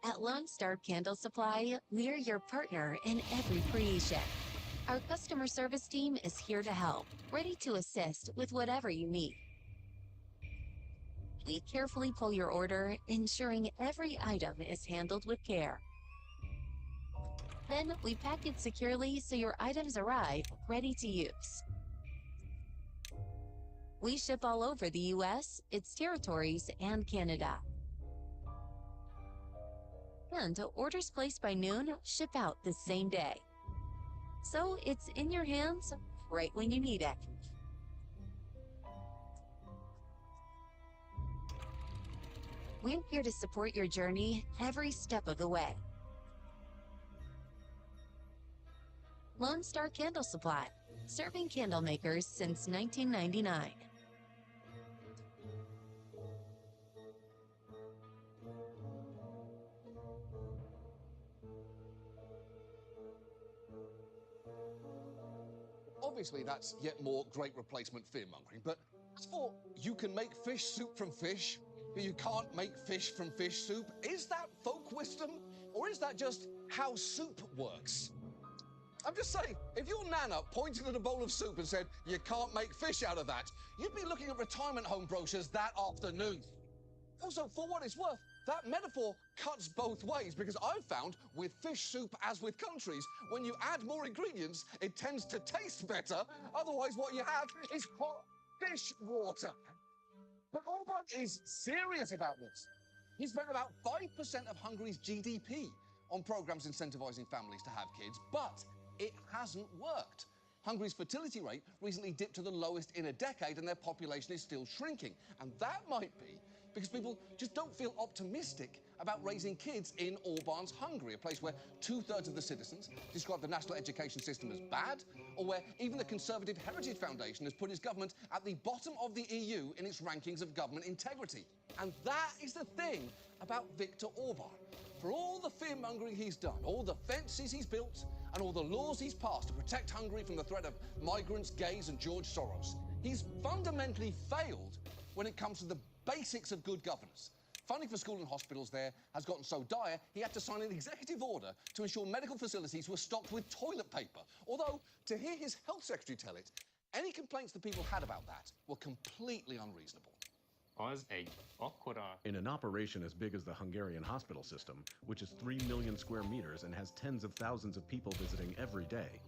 Speaker 5: At Lone Star Candle Supply, we're your partner in every creation. Our customer service team is here to help, ready to assist with whatever you need. We carefully pull your order, ensuring every item is handled with care. Then we pack it securely so your items arrive ready to use. We ship all over the US, its territories, and Canada. And orders placed by noon ship out the same day. So it's in your hands right when you need it. We're here to support your journey every step of the way. Lone Star Candle Supply, serving candle makers since 1999.
Speaker 3: Obviously, that's yet more great replacement fear-mongering, but as for you can make fish soup from fish, but you can't make fish from fish soup, is that folk wisdom, or is that just how soup works? I'm just saying, if your nana pointed at a bowl of soup and said, you can't make fish out of that, you'd be looking at retirement home brochures that afternoon. Also, for what it's worth, that metaphor cuts both ways, because I've found with fish soup, as with countries, when you add more ingredients, it tends to taste better. Otherwise, what you have is hot fish water. But Orban is serious about this. He spent about 5% of Hungary's GDP on programs incentivizing families to have kids, but it hasn't worked. Hungary's fertility rate recently dipped to the lowest in a decade, and their population is still shrinking. And that might be because people just don't feel optimistic about raising kids in Orban's Hungary, a place where 2/3 of the citizens describe the national education system as bad, or where even the Conservative Heritage Foundation has put its government at the bottom of the EU in its rankings of government integrity. And that is the thing about Viktor Orban. For all the fear-mongering he's done, all the fences he's built, and all the laws he's passed to protect Hungary from the threat of migrants, gays, and George Soros, he's fundamentally failed when it comes to the basics of good governance. Funding for school and hospitals there has gotten so dire, he had to sign an executive order to ensure medical facilities were stocked with toilet paper. Although, to hear his health secretary tell it, any complaints the people had about that were completely unreasonable.
Speaker 7: In an operation as big as the Hungarian hospital system, which is 3 million square meters and has tens of thousands of people visiting every day,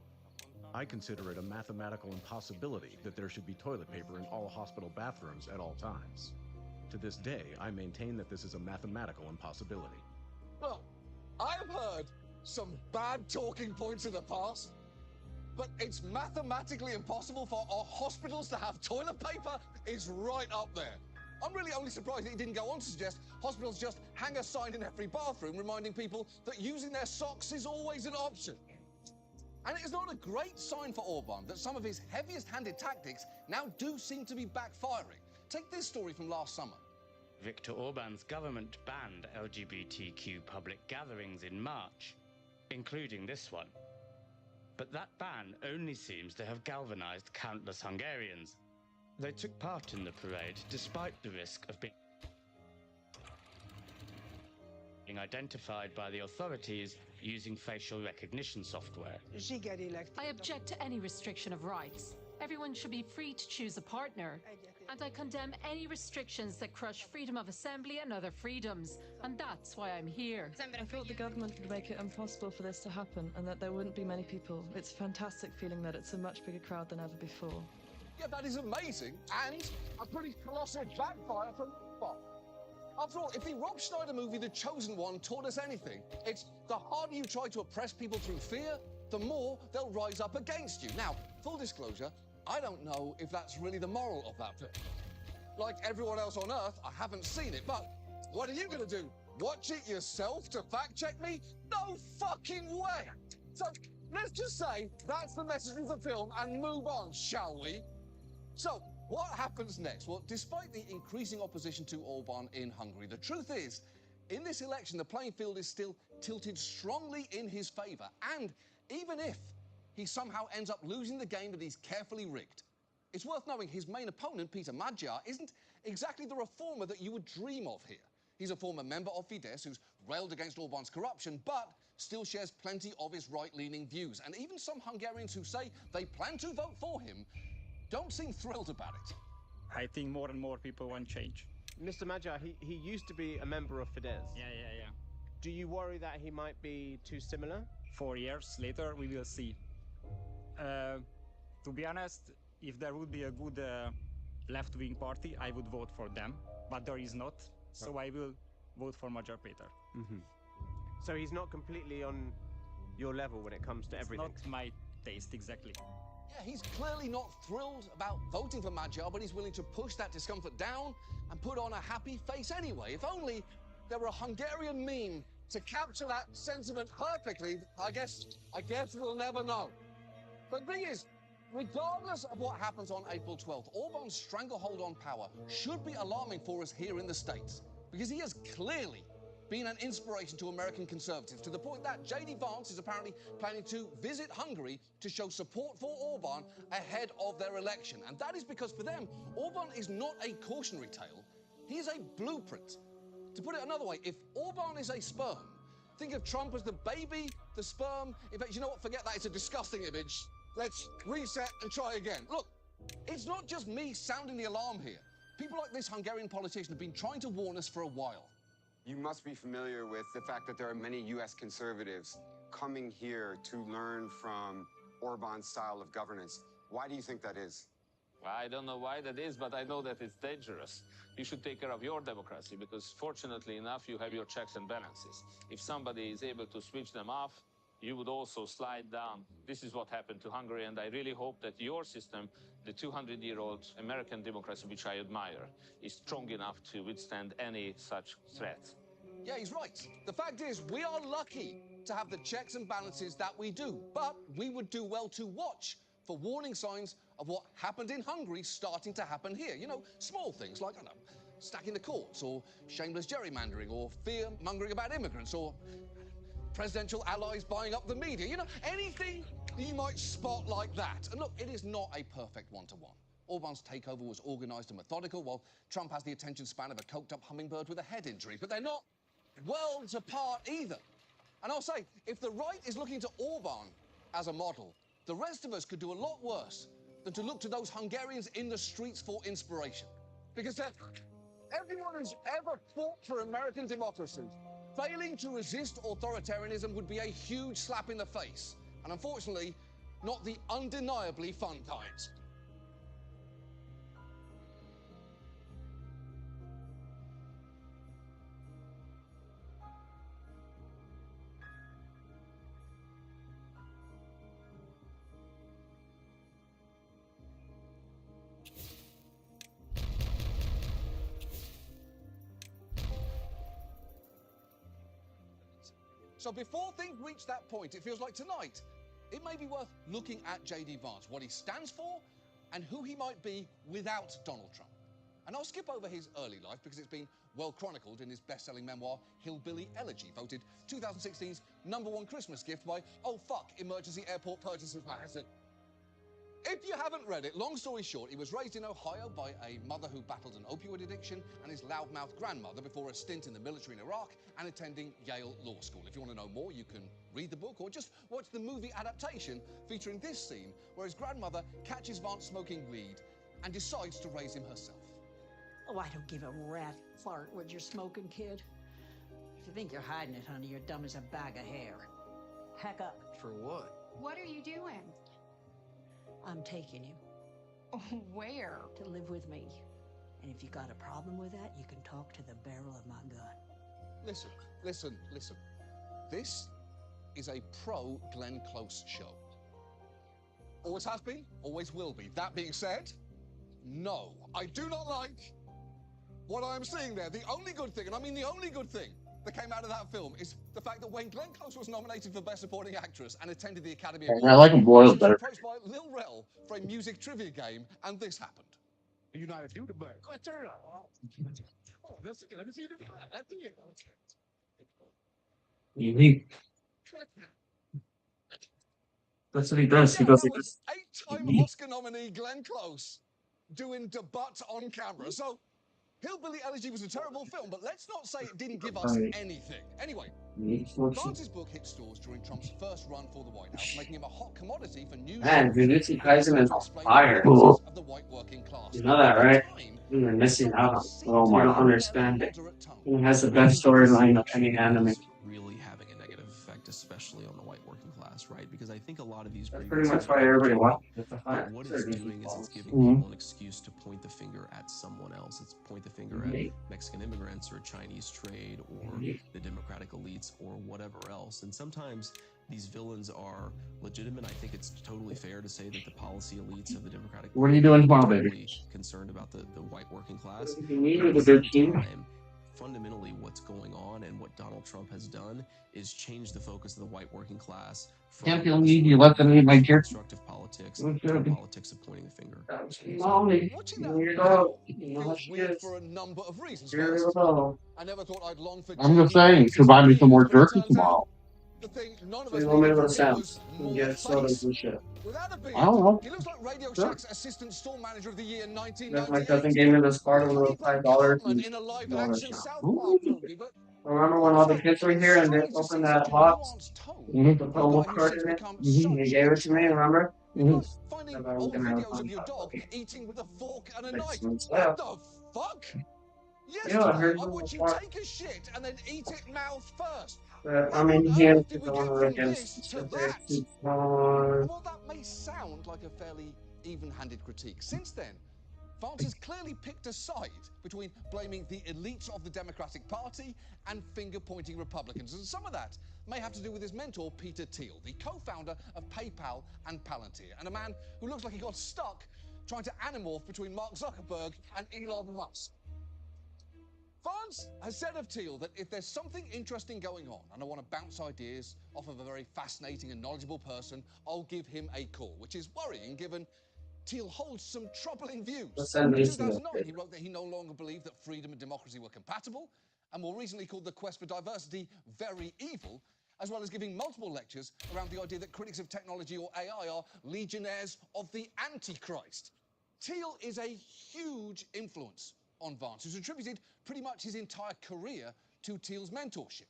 Speaker 7: I consider it a mathematical impossibility that there should be toilet paper in all hospital bathrooms at all times. To this day, I maintain that this is a mathematical impossibility.
Speaker 3: Well, I've heard some bad talking points in the past, but it's mathematically impossible for our hospitals to have toilet paper is right up there. I'm really only surprised that he didn't go on to suggest hospitals just hang a sign in every bathroom reminding people that using their socks is always an option. And it is not a great sign for Orban that some of his heaviest-handed tactics now do seem to be backfiring. Take this story from last summer.
Speaker 6: Viktor Orban's government banned LGBTQ public gatherings in March, including this one. But that ban only seems to have galvanized countless Hungarians. They took part in the parade despite the risk of being identified by the authorities using facial recognition software.
Speaker 8: I object to any restriction of rights. Everyone should be free to choose a partner. And I condemn any restrictions that crush freedom of assembly and other freedoms. And that's why I'm here.
Speaker 9: I thought the government would make it impossible for this to happen and that there wouldn't be many people. It's a fantastic feeling that it's a much bigger crowd than ever before.
Speaker 3: Yeah, that is amazing, and a pretty colossal backfire from Orban. After all, if the Rob Schneider movie The Chosen One taught us anything, it's the harder you try to oppress people through fear, the more they'll rise up against you. Now, full disclosure, I don't know if that's really the moral of that film. Like everyone else on Earth, I haven't seen it, but what are you going to do? Watch it yourself to fact-check me? No fucking way! So, let's just say that's the message of the film and move on, shall we? So, what happens next? Well, despite the increasing opposition to Orban in Hungary, the truth is, in this election, the playing field is still tilted strongly in his favour. And even if he somehow ends up losing the game that he's carefully rigged, it's worth knowing his main opponent, Peter Magyar, isn't exactly the reformer that you would dream of here. He's a former member of Fidesz who's railed against Orban's corruption, but still shares plenty of his right-leaning views. And even some Hungarians who say they plan to vote for him don't seem thrilled about it.
Speaker 10: I think more and more people want change.
Speaker 21: Mr. Magyar, he used to be a member of Fidesz.
Speaker 10: Yeah.
Speaker 21: Do you worry that he might be too similar?
Speaker 10: 4 years later, we will see. To be honest, if there would be a good left-wing party, I would vote for them. But there is not, so I will vote for Magyar Peter.
Speaker 21: So he's not completely on your level when it comes to everything?
Speaker 10: It's not my taste, exactly.
Speaker 3: Yeah, he's clearly not thrilled about voting for Magyar, but he's willing to push that discomfort down and put on a happy face anyway. If only there were a Hungarian meme to capture that sentiment perfectly, I guess we'll never know. But the thing is, regardless of what happens on April 12th, Orban's stranglehold on power should be alarming for us here in the States, because he has clearly been an inspiration to American conservatives, to the point that J.D. Vance is apparently planning to visit Hungary to show support for Orban ahead of their election. And that is because for them, Orban is not a cautionary tale, he is a blueprint. To put it another way, if Orban is a sperm, think of Trump as the baby, the sperm. In fact, you know what, forget that, it's a disgusting image. Let's reset and try again. Look, it's not just me sounding the alarm here. People like this Hungarian politician have been trying to warn us for a while.
Speaker 11: You must be familiar with the fact that there are many U.S. conservatives coming here to learn from Orban's style of governance. Why do you think that is?
Speaker 26: I don't know why that is, but I know that it's dangerous. You should take care of your democracy because, fortunately enough, you have your checks and balances. If somebody is able to switch them off, you would also slide down. This is what happened to Hungary, and I really hope that your system, the 200-year-old American democracy, which I admire, is strong enough to withstand any such threat.
Speaker 3: Yeah, he's right. The fact is, we are lucky to have the checks and balances that we do, but we would do well to watch for warning signs of what happened in Hungary starting to happen here. You know, small things like, I don't know, stacking the courts, or shameless gerrymandering, or fear-mongering about immigrants, or presidential allies buying up the media. You know, anything you might spot like that. And look, it is not a perfect one-to-one. Orban's takeover was organised and methodical, while Trump has the attention span of a coked-up hummingbird with a head injury. But they're not worlds apart either. And I'll say, if the right is looking to Orban as a model, the rest of us could do a lot worse than to look to those Hungarians in the streets for inspiration. Because everyone who's ever fought for American democracy, failing to resist authoritarianism would be a huge slap in the face. And unfortunately, not the undeniably fun kind. So before things reach that point, it feels like tonight, it may be worth looking at J.D. Vance, what he stands for, and who he might be without Donald Trump. And I'll skip over his early life because it's been well chronicled in his best-selling memoir, Hillbilly Elegy, voted 2016's #1 Christmas gift by, oh fuck, Emergency Airport Purchases Magazine. If you haven't read it, long story short, he was raised in Ohio by a mother who battled an opioid addiction and his loudmouth grandmother before a stint in the military in Iraq and attending Yale Law School. If you want to know more, you can read the book or just watch the movie adaptation featuring this scene where his grandmother catches Vance smoking weed and decides to raise him herself.
Speaker 12: Oh, I don't give a rat fart what you're smoking, kid. If you think you're hiding it, honey, you're dumb as a bag of hair. Heck up.
Speaker 13: For what?
Speaker 12: What are you doing? I'm taking you.
Speaker 14: Where?
Speaker 12: To live with me. And if you got a problem with that, you can talk to the barrel of my gun.
Speaker 3: Listen. This is a pro-Glenn Close show. Always has been, always will be. That being said, no, I do not like what I'm seeing there. The only good thing, and I mean the only good thing, that came out of that film is the fact that when Glenn Close was nominated for Best Supporting Actress and attended the Academy Awards,
Speaker 1: I like them boiled
Speaker 3: she was
Speaker 1: better.
Speaker 3: approached by Lil Rel for a music trivia game, and this happened.
Speaker 18: You're not a dude, but go ahead, turn it on. Oh, that's okay. Let me see the that's it.
Speaker 1: Unique. That's what he does. He does
Speaker 3: That
Speaker 1: it.
Speaker 3: was 8-time Oscar nominee Glenn Close doing debut on camera. So Hillbilly Elegy was a terrible film, but let's not say it didn't give us anything. Anyway, Vance's book hit stores during Trump's first run for the White House, making him a hot commodity for news
Speaker 1: Man, Jujutsu Kaisen is on
Speaker 3: explain
Speaker 1: fire.
Speaker 3: the
Speaker 1: Cool.
Speaker 3: of the white working class.
Speaker 1: You know that, right? You're missing out on so much. You don't understand it. It has the best storyline of any anime.
Speaker 15: Really having a negative effect, especially on the white working class, right? Because I think a lot of these
Speaker 1: That's pretty much why everybody watches it.
Speaker 15: but what it's doing is it's giving people an excuse to point the finger at someone else. It's point the finger at Mexican immigrants or Chinese trade or the Democratic elites or whatever else. And sometimes these villains are legitimate. I think it's totally fair to say that the policy elites of the Democratic
Speaker 1: What are you doing tomorrow,
Speaker 15: Party are
Speaker 1: baby?
Speaker 15: totally concerned about the white working class.
Speaker 1: You need
Speaker 15: But at
Speaker 1: with
Speaker 15: the
Speaker 1: a good
Speaker 15: same
Speaker 1: team.
Speaker 15: time, fundamentally what's going on and what Donald Trump has done is change the focus of the white working class from
Speaker 1: Can't feel need you let them eat my gear.
Speaker 15: constructive politics to politics of pointing the finger.
Speaker 1: Mommy,
Speaker 3: Watching
Speaker 1: you
Speaker 3: that
Speaker 1: your dog. You know how
Speaker 3: feels
Speaker 1: she
Speaker 3: weird
Speaker 1: is.
Speaker 3: for a number of reasons.
Speaker 1: You're
Speaker 3: First,
Speaker 1: your dog.
Speaker 3: I never thought I'd long for
Speaker 1: I'm just
Speaker 3: J.D.
Speaker 1: saying,
Speaker 3: Vance's
Speaker 1: you buy me some more
Speaker 3: opinions, but it
Speaker 1: jerky
Speaker 3: turns out
Speaker 1: tomorrow.
Speaker 3: the thing none of
Speaker 1: So
Speaker 3: us
Speaker 1: you want me
Speaker 3: needed
Speaker 1: to go to
Speaker 3: from him was
Speaker 1: Sam's and
Speaker 3: more
Speaker 1: get sodas
Speaker 3: face.
Speaker 1: and shit?
Speaker 3: Without a beard,
Speaker 1: I don't know.
Speaker 3: he looks like Radio
Speaker 1: Sure.
Speaker 3: Shack's assistant store manager of the year in
Speaker 1: That's my
Speaker 3: 1998.
Speaker 1: cousin gave me this card
Speaker 3: Looks
Speaker 1: with
Speaker 3: like
Speaker 1: those
Speaker 3: he played
Speaker 1: $5
Speaker 3: Cartman
Speaker 1: and
Speaker 3: in a
Speaker 1: all that
Speaker 3: live-action
Speaker 1: shit.
Speaker 3: South
Speaker 1: Ooh.
Speaker 3: Park movie, but
Speaker 1: Remember when all the kids were here and they
Speaker 3: strange to
Speaker 1: opened
Speaker 3: see such
Speaker 1: that
Speaker 3: a
Speaker 1: box?
Speaker 3: nuanced tone
Speaker 1: To put a
Speaker 3: from a
Speaker 1: little
Speaker 3: guy who's
Speaker 1: card
Speaker 3: since
Speaker 1: in it?
Speaker 3: become
Speaker 1: He
Speaker 3: such
Speaker 1: gave
Speaker 3: a
Speaker 1: it to me,
Speaker 3: troll.
Speaker 1: remember?
Speaker 3: Plus, finding
Speaker 1: Never
Speaker 3: old
Speaker 1: gonna have
Speaker 3: videos
Speaker 1: fun
Speaker 3: of your
Speaker 1: about
Speaker 3: dog
Speaker 1: it.
Speaker 3: eating with a fork and a
Speaker 1: Like
Speaker 3: knife.
Speaker 1: some
Speaker 3: What
Speaker 1: stuff.
Speaker 3: the fuck?
Speaker 1: Yeah, I
Speaker 3: Yesterday,
Speaker 1: heard
Speaker 3: I
Speaker 1: you
Speaker 3: watched you
Speaker 1: before.
Speaker 3: take a shit and then eat it mouth first.
Speaker 1: But I
Speaker 3: How
Speaker 1: mean,
Speaker 3: on
Speaker 1: he
Speaker 3: earth
Speaker 1: is
Speaker 3: did we
Speaker 1: the one
Speaker 3: get
Speaker 1: who
Speaker 3: from
Speaker 1: against
Speaker 3: this to
Speaker 1: sit there
Speaker 3: that?
Speaker 1: too small.
Speaker 3: And while that may sound like a fairly even-handed critique, since then, Vance has clearly picked a side between blaming the elites of the Democratic Party and finger-pointing Republicans. And some of that may have to do with his mentor, Peter Thiel, the co-founder of PayPal and Palantir, and a man who looks like he got stuck trying to animorph between Mark Zuckerberg and Elon Musk. Vance has said of Thiel that if there's something interesting going on and I want to bounce ideas off of a very fascinating and knowledgeable person, I'll give him a call, which is worrying given Thiel holds some troubling views. In 2009, he wrote that he no longer believed that freedom and democracy were compatible, and more recently called the quest for diversity very evil, as well as giving multiple lectures around the idea that critics of technology or AI are legionnaires of the Antichrist. Thiel is a huge influence on Vance, who's attributed pretty much his entire career to Thiel's mentorship.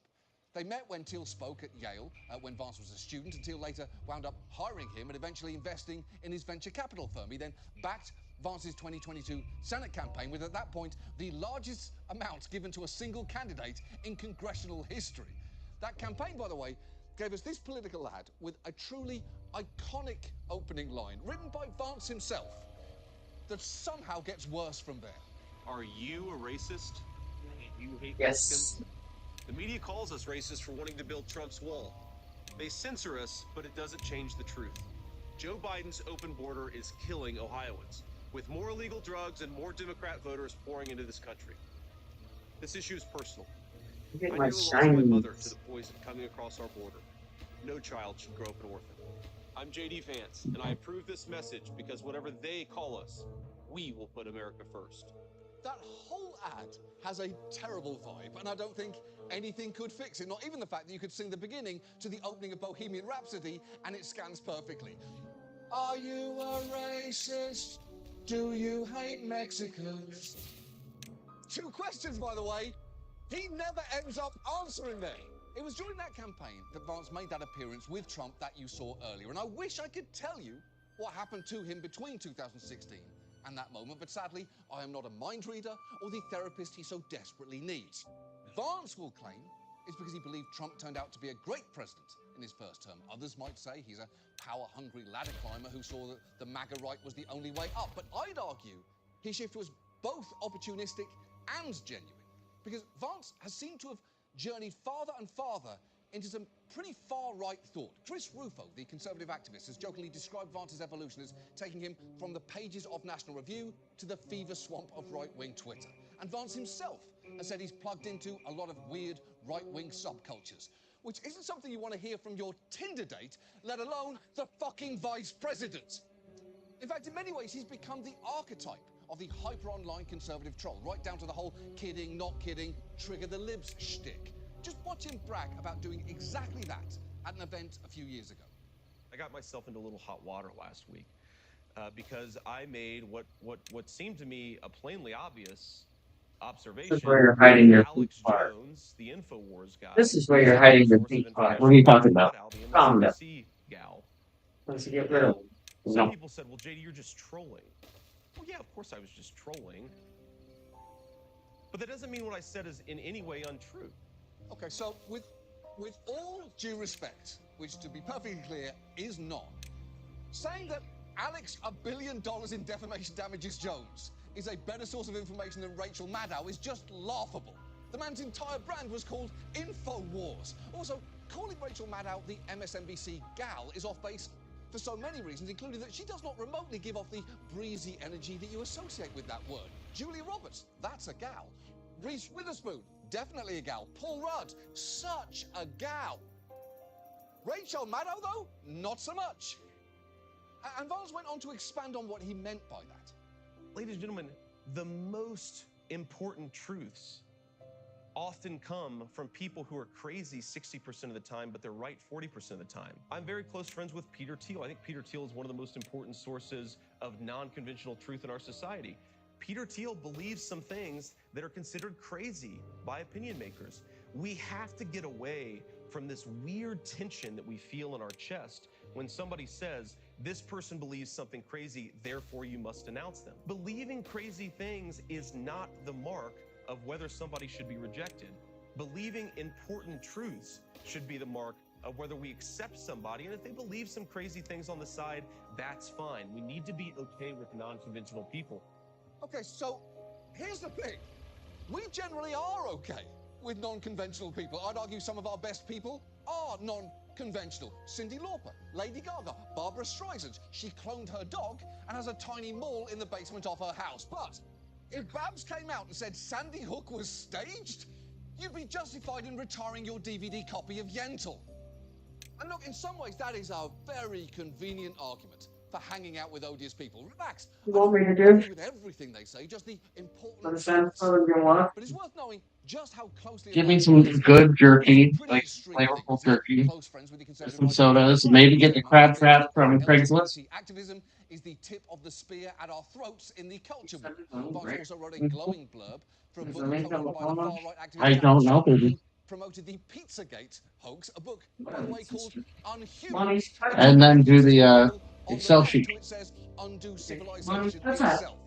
Speaker 3: They met when Thiel spoke at Yale, when Vance was a student, and Thiel later wound up hiring him and eventually investing in his venture capital firm. He then backed Vance's 2022 Senate campaign with, at that point, the largest amount given to a single candidate in congressional history. That campaign, by the way, gave us this political ad with a truly iconic opening line, written by Vance himself, that somehow gets worse from there.
Speaker 4: Are you a racist? You hate
Speaker 1: Yes.
Speaker 4: Mexicans? The media calls us racist for wanting to build Trump's wall. They censor us, but it doesn't change the truth. Joe Biden's open border is killing Ohioans, with more illegal drugs and more Democrat voters pouring into this country. This issue is personal.
Speaker 1: Look at
Speaker 4: I
Speaker 1: my
Speaker 4: nearly lost my mother
Speaker 1: shinies.
Speaker 4: to the poison coming across our border. No child should grow up an orphan. I'm JD Vance, and I approve this message because whatever they call us, we will put America first.
Speaker 3: That whole ad has a terrible vibe, and I don't think anything could fix it. Not even the fact that you could sing the beginning to the opening of Bohemian Rhapsody, and it scans perfectly. Are you a racist? Do you hate Mexicans? Two questions, by the way. He never ends up answering them. It was during that campaign that Vance made that appearance with Trump that you saw earlier, and I wish I could tell you what happened to him between 2016 and that moment, but sadly, I am not a mind reader or the therapist he so desperately needs. Vance will claim it's because he believed Trump turned out to be a great president in his first term. Others might say he's a power-hungry ladder climber who saw that the MAGA right was the only way up. But I'd argue his shift was both opportunistic and genuine, because Vance has seemed to have journeyed farther and farther into some pretty far-right thought. Chris Rufo, the conservative activist, has jokingly described Vance's evolution as taking him from the pages of National Review to the fever swamp of right-wing Twitter. And Vance himself has said he's plugged into a lot of weird right-wing subcultures, which isn't something you want to hear from your Tinder date, let alone the fucking vice president. In fact, in many ways, he's become the archetype of the hyper-online conservative troll, right down to the whole kidding, not kidding, trigger the libs shtick. Just watch him brag about doing exactly that at an event a few years ago.
Speaker 4: I got myself into a little hot water last week because I made what seemed to me a plainly obvious observation.
Speaker 1: This is where you're hiding your
Speaker 4: Alex
Speaker 1: feet part.
Speaker 4: Jones, the InfoWars guy.
Speaker 1: This is where you're hiding your feet part. What are you talking about? Calm down.
Speaker 4: Gal.
Speaker 1: Let's get rid of him.
Speaker 4: Some
Speaker 1: No.
Speaker 4: people said, well, JD, you're just trolling. Well, yeah, of course I was just trolling. But that doesn't mean what I said is in any way untrue.
Speaker 3: Okay, so with all due respect, which to be perfectly clear is not, saying that Alex $1 billion in defamation damages Jones is a better source of information than Rachel Maddow is just laughable. The man's entire brand was called InfoWars. Also, calling Rachel Maddow the MSNBC gal is off base for so many reasons, including that she does not remotely give off the breezy energy that you associate with that word. Julia Roberts, that's a gal. Reese Witherspoon, definitely a gal. Paul Rudd, such a gal. Rachel Maddow, though, not so much. And Vance went on to expand on what he meant by that.
Speaker 4: Ladies and gentlemen, the most important truths often come from people who are crazy 60% of the time, but they're right 40% of the time. I'm very close friends with Peter Thiel. I think Peter Thiel is one of the most important sources of non-conventional truth in our society. Peter Thiel believes some things that are considered crazy by opinion makers. We have to get away from this weird tension that we feel in our chest when somebody says, this person believes something crazy, therefore you must announce them. Believing crazy things is not the mark of whether somebody should be rejected. Believing important truths should be the mark of whether we accept somebody, and if they believe some crazy things on the side, that's fine. We need to be okay with non-conventional people.
Speaker 3: Okay, so here's the thing. We generally are okay with non-conventional people. I'd argue some of our best people are non-conventional. Cyndi Lauper, Lady Gaga, Barbara Streisand. She cloned her dog and has a tiny mall in the basement of her house. But if Babs came out and said Sandy Hook was staged, you'd be justified in retiring your DVD copy of Yentl. And look, in some ways, that is a very convenient argument for hanging out with odious people. Relax.
Speaker 1: You want me to
Speaker 3: I don't
Speaker 1: do?
Speaker 3: agree with everything they say, just the important facts. But it's worth knowing just how closely
Speaker 1: Give me
Speaker 3: aligned
Speaker 1: some
Speaker 3: these are.
Speaker 1: good jerky,
Speaker 3: Pretty
Speaker 1: like
Speaker 3: extreme
Speaker 1: flavorful
Speaker 3: things. He's
Speaker 1: jerky,
Speaker 3: close friends with the conservative
Speaker 1: some
Speaker 3: right wing
Speaker 1: sodas,
Speaker 3: Trump,
Speaker 1: maybe get the
Speaker 3: saying
Speaker 1: crab
Speaker 3: he's
Speaker 1: trap from Craigslist.
Speaker 3: LGBT activism is the tip of the spear at our throats in the culture war. Vance also wrote a glowing blurb for a book co-written by the far-right activist
Speaker 1: I don't know,
Speaker 3: who
Speaker 1: baby.
Speaker 3: promoted the Pizzagate hoax, a book, by the way, called Unhuman.
Speaker 1: And then do the
Speaker 3: On
Speaker 1: Excel
Speaker 3: the
Speaker 1: sheet.
Speaker 3: to it says undo civilization
Speaker 1: What's that?
Speaker 3: itself.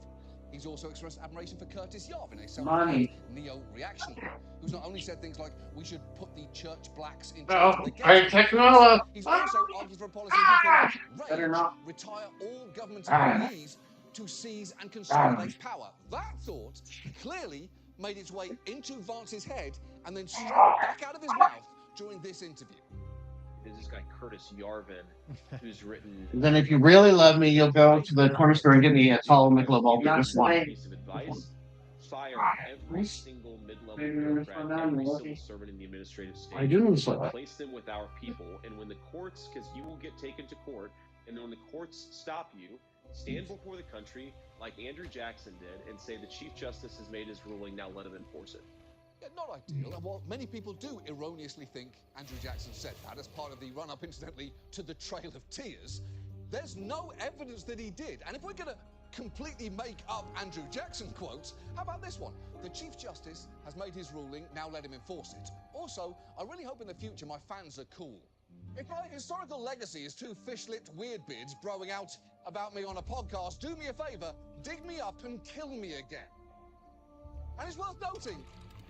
Speaker 3: He's also expressed admiration for Curtis Yarvin, a
Speaker 1: Money.
Speaker 3: self-proclaimed neo-reactionary, who's not only said things like we should put the church blacks in
Speaker 1: Oh,
Speaker 3: charge of the
Speaker 1: I
Speaker 3: ghetto,
Speaker 1: technola.
Speaker 3: he's also argued for a policy he calls
Speaker 1: Better
Speaker 3: rage,
Speaker 1: not.
Speaker 3: retire all government
Speaker 1: Ah.
Speaker 3: employees to seize and consolidate power. That thought clearly made its way into Vance's head and then straight back out of his mouth during this interview.
Speaker 13: There's this guy Curtis Yarvin who's written.
Speaker 1: Then if you really love me, you'll go to the corner store and get me a tall Michelob Ultra. Just one.
Speaker 13: Piece of advice: fire every single mid-level bureaucrat, every civil servant in the administrative state.
Speaker 1: I do so.
Speaker 13: Replace them with our people, and when the courts, because you will get taken to court, and then when the courts stop you, stand before the country like Andrew Jackson did and say the Chief Justice has made his ruling, now let him enforce it.
Speaker 3: Yeah, not ideal, and while many people do erroneously think Andrew Jackson said that as part of the run-up, incidentally, to the Trail of Tears, there's no evidence that he did. And if we're going to completely make up Andrew Jackson quotes, how about this one? The Chief Justice has made his ruling, now let him enforce it. Also, I really hope in the future my fans are cool. If my historical legacy is two fish-lipped weirdbeards broing out about me on a podcast, do me a favour, dig me up and kill me again. And it's worth noting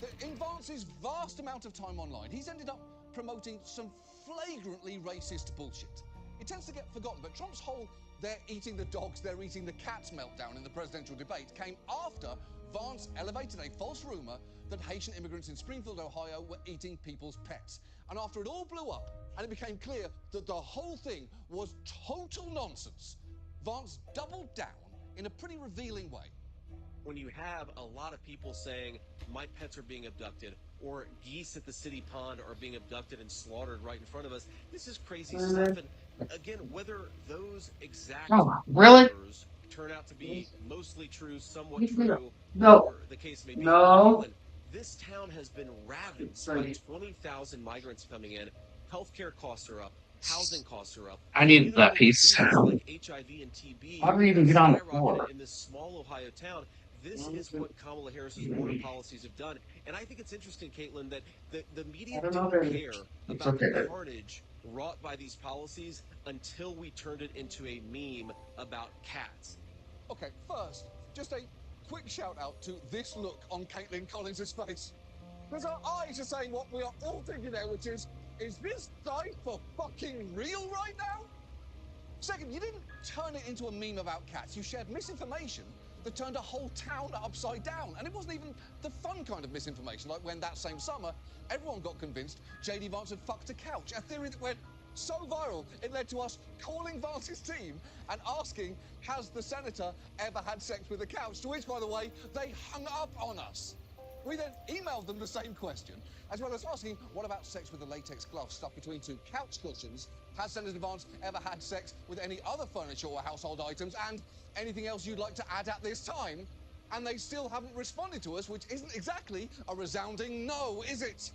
Speaker 3: that in Vance's vast amount of time online, he's ended up promoting some flagrantly racist bullshit. It tends to get forgotten, but Trump's whole "they're eating the dogs, they're eating the cats" meltdown in the presidential debate came after Vance elevated a false rumour that Haitian immigrants in Springfield, Ohio were eating people's pets. And after it all blew up and it became clear that the whole thing was total nonsense, Vance doubled down in a pretty revealing way.
Speaker 15: When you have a lot of people saying my pets are being abducted or geese at the city pond are being abducted and slaughtered right in front of us, this is crazy stuff. And again, whether those exact numbers turn out to be mostly true, somewhat true, or the case may be, this town has been ravaged by 20,000 migrants coming in. Healthcare costs are up. Housing costs are up.
Speaker 1: I need that piece.
Speaker 15: Like HIV and TB
Speaker 1: How do you even get on the floor?
Speaker 15: in this small Ohio town. This is what Kamala Harris's border policies have done. And I think it's interesting, Caitlin, that the media didn't care about the carnage wrought by these policies until we turned it into a meme about cats.
Speaker 3: Okay, first, just a quick shout out to this look on Caitlin Collins' face. Because her eyes are saying what we are all thinking there, which is this guy for fucking real right now? Second, you didn't turn it into a meme about cats. You shared misinformation that turned a whole town upside down. And it wasn't even the fun kind of misinformation, like when that same summer, everyone got convinced J.D. Vance had fucked a couch, a theory that went so viral, it led to us calling Vance's team and asking, has the senator ever had sex with a couch? To which, by the way, they hung up on us. We then emailed them the same question, as well as asking, what about sex with a latex glove stuck between two couch cushions? Has Senator Vance ever had sex with any other furniture or household items? And anything else you'd like to add at this time? And they still haven't responded to us, which isn't exactly a resounding no, is it?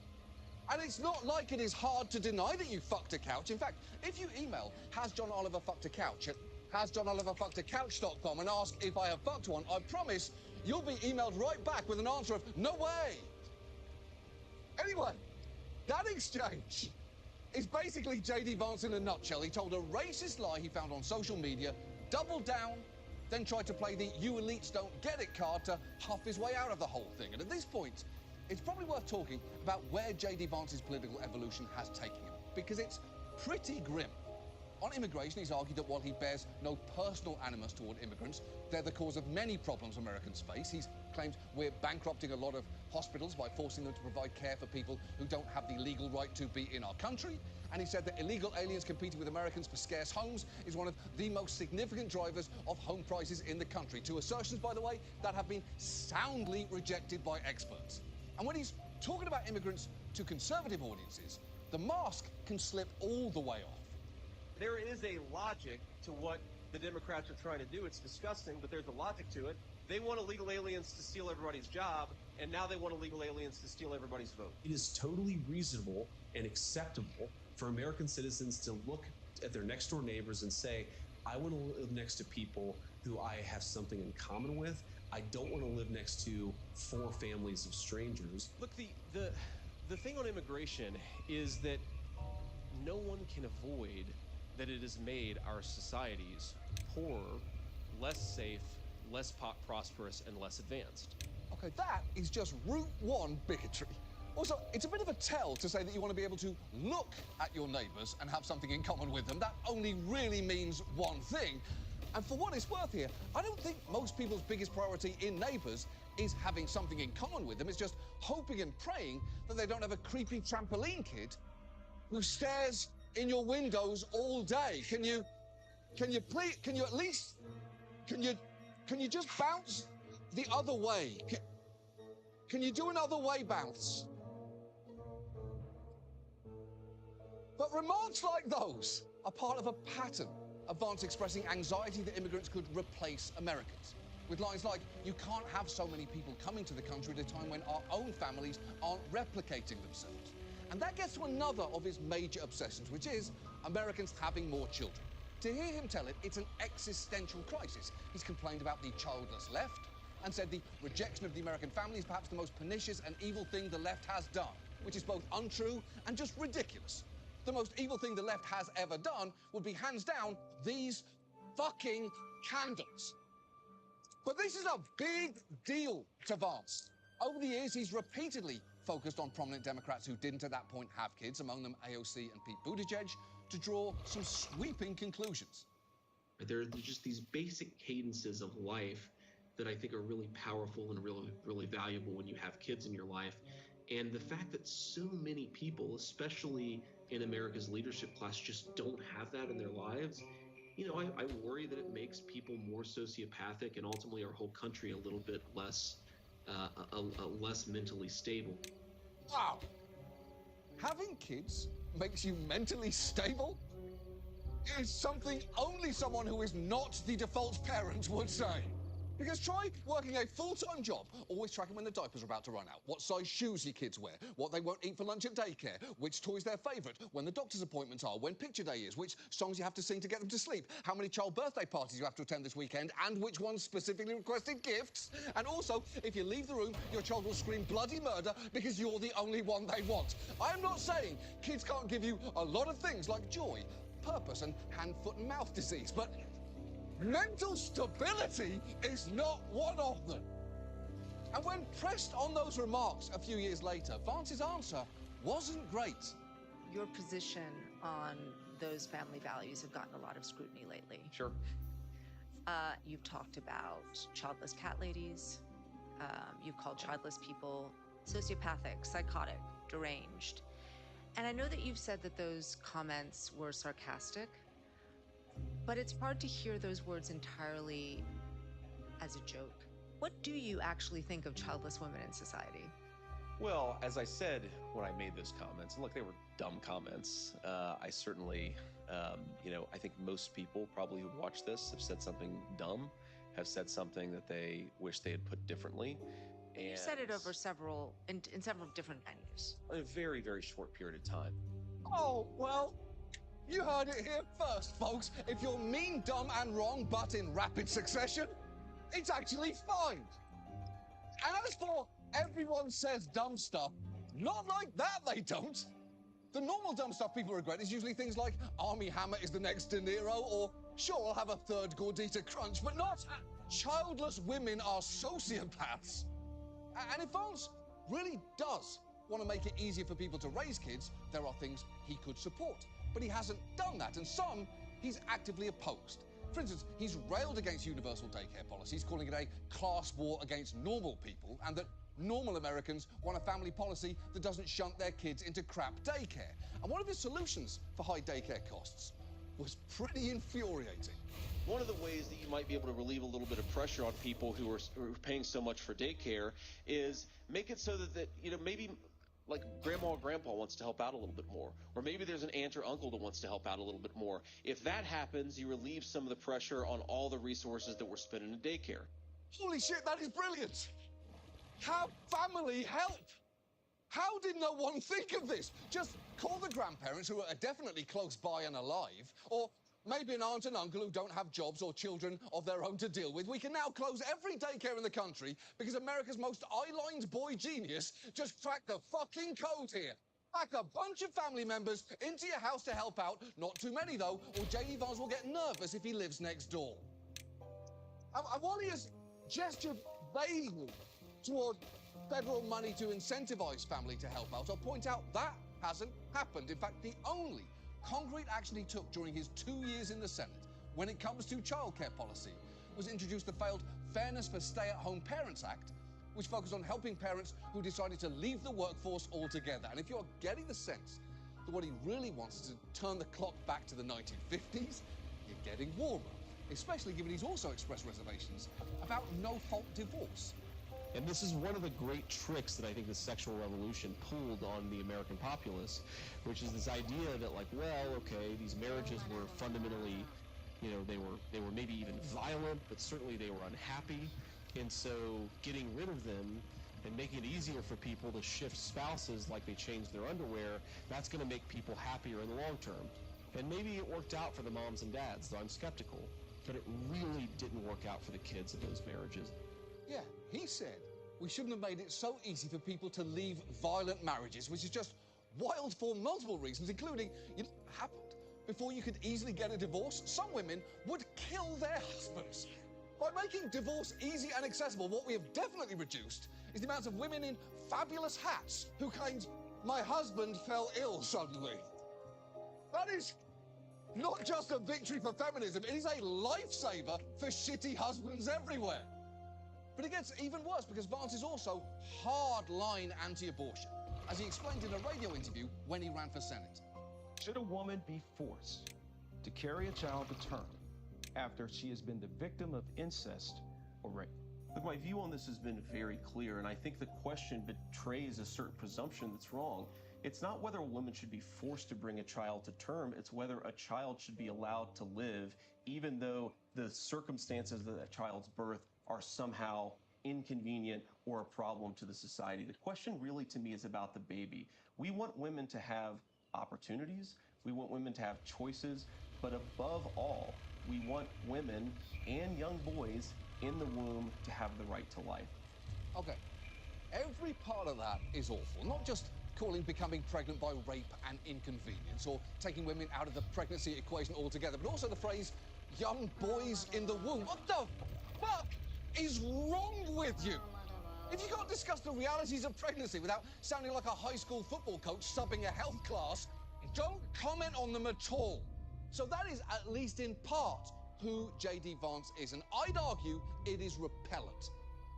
Speaker 3: And it's not like it is hard to deny that you fucked a couch. In fact, if you email, has John Oliver fucked a couch, at hasjohnoliverfuckedacouch.com and ask if I have fucked one, I promise you'll be emailed right back with an answer of no way. Anyway, that exchange is basically J.D. Vance in a nutshell. He told a racist lie he found on social media, doubled down, then tried to play the "you elites don't get it" card to huff his way out of the whole thing. And at this point, it's probably worth talking about where J.D. Vance's political evolution has taken him, because it's pretty grim. On immigration, he's argued that while he bears no personal animus toward immigrants, they're the cause of many problems Americans face. He's claimed we're bankrupting a lot of hospitals by forcing them to provide care for people who don't have the legal right to be in our country. And he said that illegal aliens competing with Americans for scarce homes is one of the most significant drivers of home prices in the country. Two assertions, by the way, that have been soundly rejected by experts. And when he's talking about immigrants to conservative audiences, the mask can slip all the way off.
Speaker 14: There is a logic to what the Democrats are trying to do. It's disgusting, but there's a logic to it. They want illegal aliens to steal everybody's job, and now they want illegal aliens to steal everybody's vote.
Speaker 15: It is totally reasonable and acceptable for American citizens to look at their next door neighbors and say, I want to live next to people who I have something in common with. I don't want to live next to 4 families of strangers.
Speaker 14: Look, the thing on immigration is that no one can avoid that it has made our societies poorer, less safe, less prosperous, and less advanced.
Speaker 3: Okay, that is just route 1 bigotry. Also, it's a bit of a tell to say that you want to be able to look at your neighbours and have something in common with them. That only really means one thing. And for what it's worth here, I don't think most people's biggest priority in neighbours is having something in common with them. It's just hoping and praying that they don't have a creepy trampoline kid who stares in your windows all day. Can you just bounce the other way? Can you do another way bounce? But remarks like those are part of a pattern of Vance expressing anxiety that immigrants could replace Americans. With lines like, you can't have so many people coming to the country at a time when our own families aren't replicating themselves. And that gets to another of his major obsessions, which is Americans having more children. To hear him tell it, it's an existential crisis. He's complained about the childless left and said the rejection of the American family is perhaps the most pernicious and evil thing the left has done, which is both untrue and just ridiculous. The most evil thing the left has ever done would be, hands down, these fucking candles. But this is a big deal to Vance. Over the years, he's repeatedly focused on prominent Democrats who didn't at that point have kids, among them AOC and Pete Buttigieg, to draw some sweeping conclusions.
Speaker 15: There are just these basic cadences of life that I think are really powerful and really valuable when you have kids in your life. And the fact that so many people, especially in America's leadership class, just don't have that in their lives, you know, I worry that it makes people more sociopathic and ultimately our whole country a little bit less, less mentally stable.
Speaker 3: Wow! Having kids makes you mentally stable? Is something only someone who is not the default parent would say. Because try working a full-time job, always tracking when the diapers are about to run out, what size shoes your kids wear, what they won't eat for lunch at daycare, which toy's their favourite, when the doctor's appointments are, when picture day is, which songs you have to sing to get them to sleep, how many child birthday parties you have to attend this weekend, and which ones specifically requested gifts. And also, if you leave the room, your child will scream bloody murder because you're the only one they want. I'm not saying kids can't give you a lot of things like joy, purpose, and hand, foot, and mouth disease, but mental stability is not one of them. And when pressed on those remarks a few years later, Vance's answer wasn't great.
Speaker 16: Your position on those family values have gotten a lot of scrutiny lately.
Speaker 14: Sure.
Speaker 16: You've talked about childless cat ladies. You've called childless people sociopathic, psychotic, deranged. And I know that you've said that those comments were sarcastic, but it's hard to hear those words entirely as a joke. What do you actually think of childless women in society?
Speaker 14: Well, as I said when I made those comments, and look, they were dumb comments. I certainly, I think most people probably who watch this have said something dumb, have said something that they wish they had put differently. And
Speaker 16: you said it over in several different venues.
Speaker 14: In a very, very short period of time.
Speaker 3: Oh, well, you heard it here first, folks. If you're mean, dumb, and wrong, but in rapid succession, it's actually fine. And as for everyone says dumb stuff, not like that, they don't. The normal dumb stuff people regret is usually things like Armie Hammer is the next De Niro, or sure, I'll have a third Gordita Crunch, but not childless women are sociopaths. And if Vance really does want to make it easier for people to raise kids, there are things he could support. But he hasn't done that, and some he's actively opposed. For instance, he's railed against universal daycare policies, calling it a class war against normal people, and that normal Americans want a family policy that doesn't shunt their kids into crap daycare. And one of his solutions for high daycare costs was pretty infuriating.
Speaker 14: One of the ways that you might be able to relieve a little bit of pressure on people who are paying so much for daycare is make it so that maybe like grandma or grandpa wants to help out a little bit more, or maybe there's an aunt or uncle that wants to help out a little bit more. If that happens, you relieve some of the pressure on all the resources that we're spending in daycare.
Speaker 3: Holy shit, that is brilliant! Have family help! How did no one think of this? Just call the grandparents who are definitely close by and alive, or maybe an aunt and uncle who don't have jobs or children of their own to deal with. We can now close every daycare in the country because America's most eye-lined boy genius just cracked the fucking code here. Pack a bunch of family members into your house to help out. Not too many, though, or J.D. Vance will get nervous if he lives next door. And while he has gestured vaguely toward federal money to incentivize family to help out, I'll point out that hasn't happened. In fact, the only concrete action he took during his 2 years in the Senate when it comes to childcare policy was introduce the failed Fairness for Stay-at-Home Parents Act, which focused on helping parents who decided to leave the workforce altogether. And if you're getting the sense that what he really wants is to turn the clock back to the 1950s, you're getting warmer, especially given he's also expressed reservations about no-fault divorce.
Speaker 4: And this is one of the great tricks that I think the sexual revolution pulled on the American populace, which is this idea that, like, well, okay, these marriages were fundamentally, they were maybe even violent, but certainly they were unhappy. And so getting rid of them and making it easier for people to shift spouses like they change their underwear, that's going to make people happier in the long term. And maybe it worked out for the moms and dads, though I'm skeptical, but it really didn't work out for the kids of those marriages.
Speaker 3: Yeah, he said we shouldn't have made it so easy for people to leave violent marriages, which is just wild for multiple reasons, including it happened before you could easily get a divorce. Some women would kill their husbands. By making divorce easy and accessible, what we have definitely reduced is the amount of women in fabulous hats who claim, my husband fell ill suddenly. That is not just a victory for feminism, it is a lifesaver for shitty husbands everywhere. But it gets even worse because Vance is also hard-line anti-abortion, as he explained in a radio interview when he ran for Senate.
Speaker 17: Should a woman be forced to carry a child to term after she has been the victim of incest or rape?
Speaker 4: Look, my view on this has been very clear, and I think the question betrays a certain presumption that's wrong. It's not whether a woman should be forced to bring a child to term, it's whether a child should be allowed to live, even though the circumstances of that child's birth are somehow inconvenient or a problem to the society. The question really, to me, is about the baby. We want women to have opportunities, we want women to have choices, but above all, we want women and young boys in the womb to have the right to life.
Speaker 3: Okay, every part of that is awful. Not just calling becoming pregnant by rape an inconvenience or taking women out of the pregnancy equation altogether, but also the phrase, young boys in the womb. What the fuck is wrong with you? If you can't discuss the realities of pregnancy without sounding like a high school football coach subbing a health class, don't comment on them at all. So that is, at least in part, who J.D. Vance is, and I'd argue it is repellent.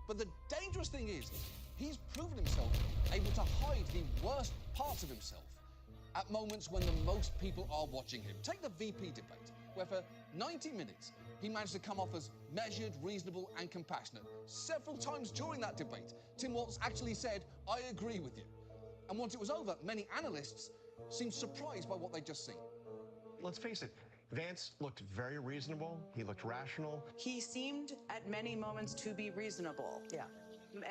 Speaker 3: But the dangerous thing is, he's proven himself able to hide the worst parts of himself at moments when the most people are watching him. Take the VP debate, where for 90 minutes, he managed to come off as measured, reasonable, and compassionate. Several times during that debate, Tim Walz actually said, I agree with you. And once it was over, many analysts seemed surprised by what they'd just seen.
Speaker 19: Let's face it, Vance looked very reasonable. He looked rational.
Speaker 20: He seemed at many moments to be reasonable. Yeah.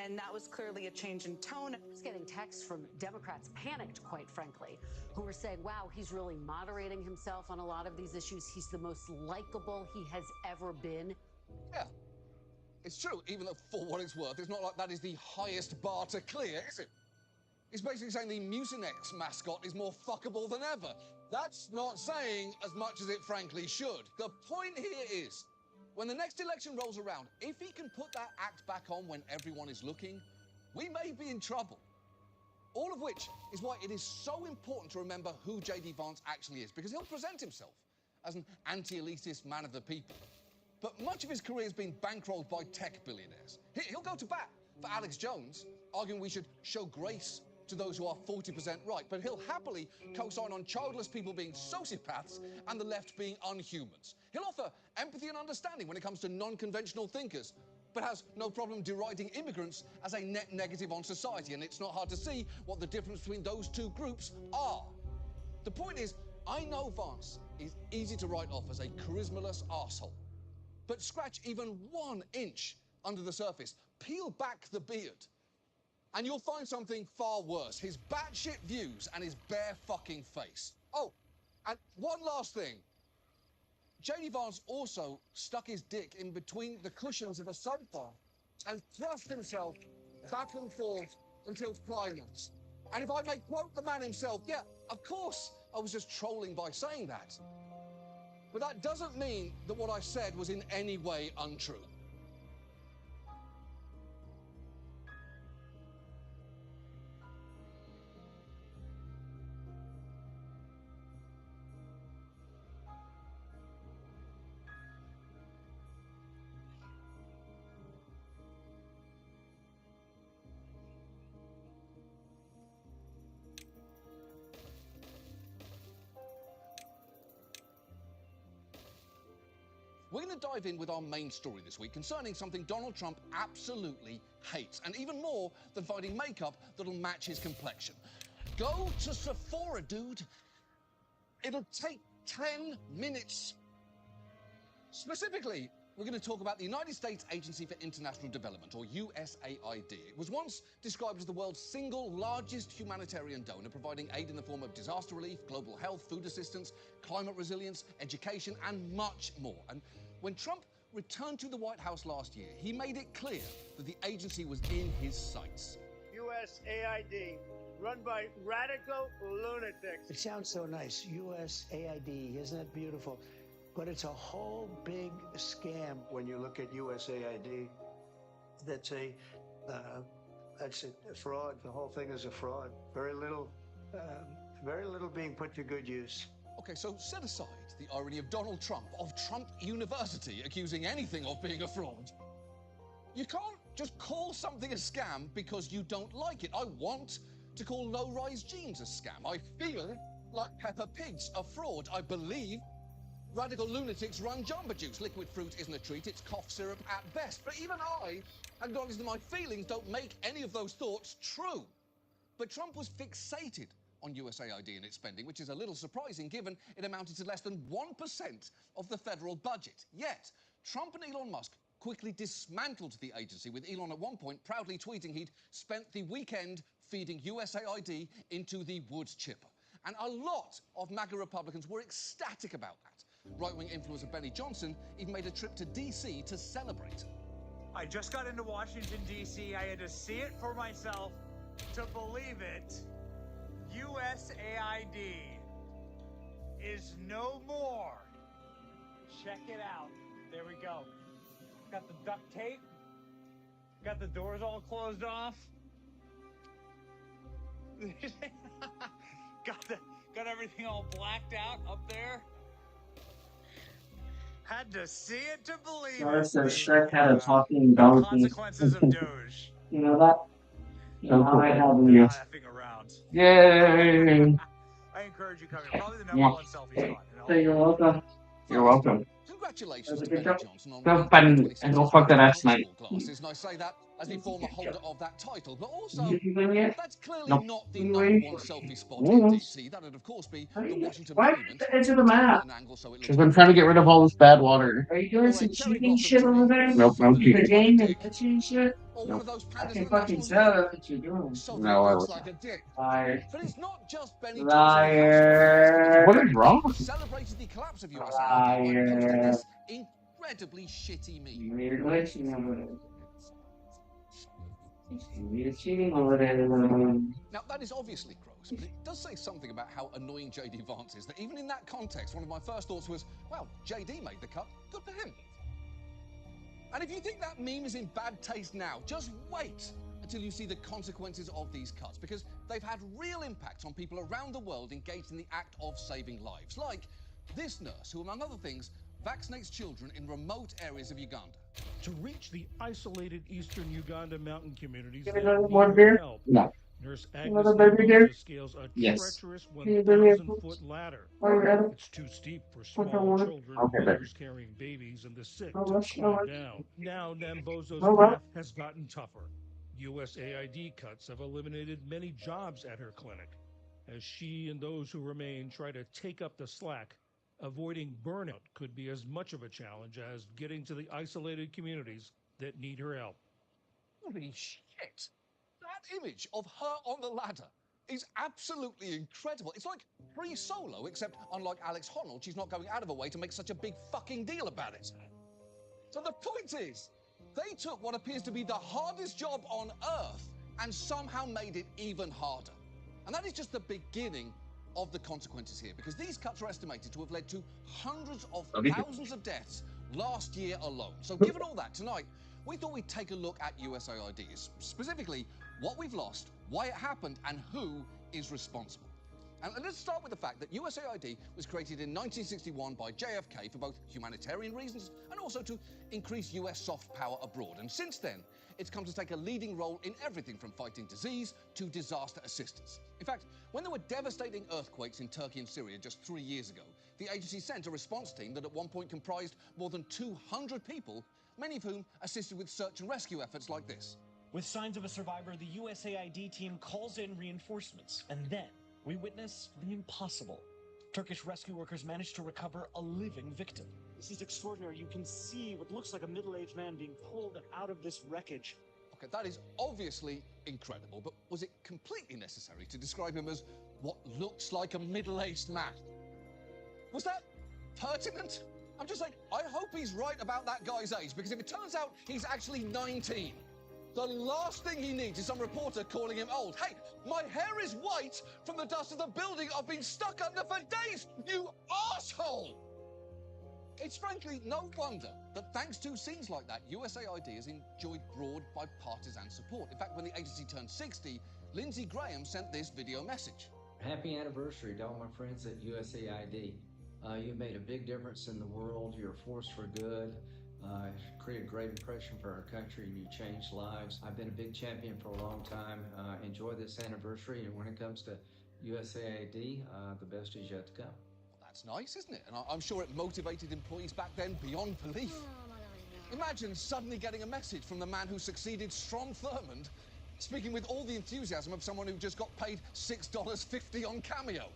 Speaker 20: And that was clearly a change in tone.
Speaker 22: I was getting texts from Democrats, panicked, quite frankly, who were saying, wow, he's really moderating himself on a lot of these issues. He's the most likable he has ever been.
Speaker 3: Yeah, it's true, even though, for what it's worth, it's not like that is the highest bar to clear, is it? It's basically saying the Mucinex mascot is more fuckable than ever. That's not saying as much as it frankly should. The point here is, when the next election rolls around, if he can put that act back on when everyone is looking, we may be in trouble. All of which is why it is so important to remember who J.D. Vance actually is, because he'll present himself as an anti-elitist man of the people. But much of his career has been bankrolled by tech billionaires. He'll go to bat for Alex Jones, arguing we should show grace to those who are 40% right, but he'll happily co-sign on childless people being sociopaths and the left being unhumans. He'll offer empathy and understanding when it comes to non-conventional thinkers, but has no problem deriding immigrants as a net negative on society, and it's not hard to see what the difference between those two groups are. The point is, I know Vance is easy to write off as a charismaless arsehole, but scratch even 1 inch under the surface, peel back the beard, and you'll find something far worse: his batshit views and his bare fucking face. Oh, and one last thing. J.D. Vance also stuck his dick in between the cushions of a sofa and thrust himself back and forth until climax. And if I may quote the man himself, yeah, of course I was just trolling by saying that. But that doesn't mean that what I said was in any way untrue. We're going to dive in with our main story this week concerning something Donald Trump absolutely hates, and even more than finding makeup that'll match his complexion. Go to Sephora, dude. It'll take 10 minutes. Specifically, we're going to talk about the United States Agency for International Development, or USAID. It was once described as the world's single largest humanitarian donor, providing aid in the form of disaster relief, global health, food assistance, climate resilience, education, and much more. And when Trump returned to the White House last year, he made it clear that the agency was in his sights.
Speaker 2: USAID, run by radical lunatics.
Speaker 5: It sounds so nice, USAID, isn't it beautiful? But it's a whole big scam.
Speaker 19: When you look at USAID, that's a fraud. The whole thing is a fraud. Very little being put to good use.
Speaker 3: Okay, so set aside the irony of Donald Trump, of Trump University, accusing anything of being a fraud. You can't just call something a scam because you don't like it. I want to call low-rise jeans a scam. I feel like Peppa Pig's a fraud. I believe radical lunatics run Jamba Juice. Liquid fruit isn't a treat, it's cough syrup at best. But even I acknowledge that my feelings don't make any of those thoughts true. But Trump was fixated on USAID and its spending, which is a little surprising given it amounted to less than 1% of the federal budget. Yet, Trump and Elon Musk quickly dismantled the agency, with Elon at one point proudly tweeting he'd spent the weekend feeding USAID into the wood chipper. And a lot of MAGA Republicans were ecstatic about that. Right-wing influencer Benny Johnson even made a trip to D.C. to celebrate.
Speaker 2: I just got into Washington, D.C. I had to see it for myself to believe it. USAID is no more. Check it out. There we go. Got the duct tape. Got the doors all closed off. got everything all blacked out up there. Had to see it to believe
Speaker 1: No, it
Speaker 2: it.
Speaker 1: says Shrek had a talking donkey.
Speaker 2: Consequences of Doge.
Speaker 1: You know that?
Speaker 2: No,
Speaker 1: I have you.
Speaker 2: effing around.
Speaker 1: Yay!
Speaker 2: I encourage you coming. Probably the number one selfie spot.
Speaker 1: Hey, you're welcome. You're welcome.
Speaker 3: Congratulations to
Speaker 1: Good
Speaker 3: Benny
Speaker 1: job.
Speaker 3: Johnson on
Speaker 1: Go fun and go fuck that ass night.
Speaker 3: glasses, and I say that as the former holder of that title, but also that's clearly
Speaker 1: Nope.
Speaker 3: not the number one selfie spot in DC. That'd of course be the Washington
Speaker 1: Why
Speaker 3: Monument.
Speaker 1: the edge of the map?
Speaker 3: An angle so it
Speaker 1: Because
Speaker 3: looks
Speaker 1: I'm trying to get rid of all this bad water. Are you doing some cheating shit over there? Nope, no cheating. The game and pitching shit? Nope. I can fucking tell that's what you're doing. No, I was not. Liar.
Speaker 3: But it's not just Benny
Speaker 1: Liar. What is wrong?
Speaker 3: Celebrated the collapse of USAID by posting this incredibly shitty meme.
Speaker 1: You're glitching over there. You're cheating over there.
Speaker 3: Now, that is obviously gross, but it does say something about how annoying J.D. Vance is, that even in that context, one of my first thoughts was, well, J.D. made the cut, good for him. And if you think that meme is in bad taste now, just wait until you see the consequences of these cuts, because they've had real impacts on people around the world engaged in the act of saving lives, like this nurse who, among other things, vaccinates children in remote areas of Uganda.
Speaker 6: To reach the isolated eastern Uganda mountain communities
Speaker 1: Give
Speaker 6: that
Speaker 1: me another
Speaker 6: need
Speaker 1: more
Speaker 6: your
Speaker 1: beer?
Speaker 6: help,
Speaker 1: No.
Speaker 6: Nurse
Speaker 1: Another
Speaker 6: Agnes
Speaker 1: baby beer?
Speaker 6: Barbosa scales a
Speaker 1: Yes.
Speaker 6: treacherous
Speaker 1: Can you bring me a
Speaker 6: 1,000-foot ladder.
Speaker 1: Oh, you got it?
Speaker 6: It's too steep for
Speaker 1: Put that
Speaker 6: small
Speaker 1: one.
Speaker 6: children,
Speaker 1: Okay, baby.
Speaker 6: mothers carrying babies, and the sick
Speaker 1: No
Speaker 6: to
Speaker 1: rush, no
Speaker 6: climb
Speaker 1: rush.
Speaker 6: down. Now Nambozo's
Speaker 1: No rush.
Speaker 6: path has gotten tougher. USAID cuts have eliminated many jobs at her clinic. As she and those who remain try to take up the slack, avoiding burnout could be as much of a challenge as getting to the isolated communities that need her help.
Speaker 3: Holy shit! That image of her on the ladder is absolutely incredible. It's like Free Solo, except unlike Alex Honnold, she's not going out of her way to make such a big fucking deal about it. So the point is, they took what appears to be the hardest job on Earth and somehow made it even harder. And that is just the beginning of the consequences here, because these cuts are estimated to have led to hundreds of thousands of deaths last year alone. So given all that, tonight, we thought we'd take a look at USAID, specifically what we've lost, why it happened, and who is responsible. And let's start with the fact that USAID was created in 1961 by JFK for both humanitarian reasons and also to increase US soft power abroad. And since then, it's come to take a leading role in everything from fighting disease to disaster assistance. In fact, when there were devastating earthquakes in Turkey and Syria just 3 years ago, the agency sent a response team that at one point comprised more than 200 people, many of whom assisted with search and rescue efforts like this.
Speaker 7: With signs of a survivor, the USAID team calls in reinforcements, and then we witness the impossible. Turkish rescue workers managed to recover a living victim.
Speaker 8: This is extraordinary. You can see what looks like a middle-aged man being pulled out of this wreckage.
Speaker 3: Okay, that is obviously incredible, but was it completely necessary to describe him as what looks like a middle-aged man? Was that pertinent? I'm just saying, I hope he's right about that guy's age, because if it turns out he's actually 19, the last thing he needs is some reporter calling him old. Hey, my hair is white from the dust of the building I've been stuck under for days, you arsehole! It's frankly no wonder that thanks to scenes like that, USAID has enjoyed broad bipartisan support. In fact, when the agency turned 60, Lindsey Graham sent this video message.
Speaker 23: Happy anniversary to all my friends at USAID. You've made a big difference in the world. You're a force for good. Created a great impression for our country, and you changed lives. I've been a big champion for a long time. Enjoy this anniversary, and when it comes to USAID, the best is yet to come.
Speaker 3: Well, that's nice, isn't it? And I'm sure it motivated employees back then beyond belief. Imagine suddenly getting a message from the man who succeeded Strom Thurmond, speaking with all the enthusiasm of someone who just got paid $6.50 on Cameo.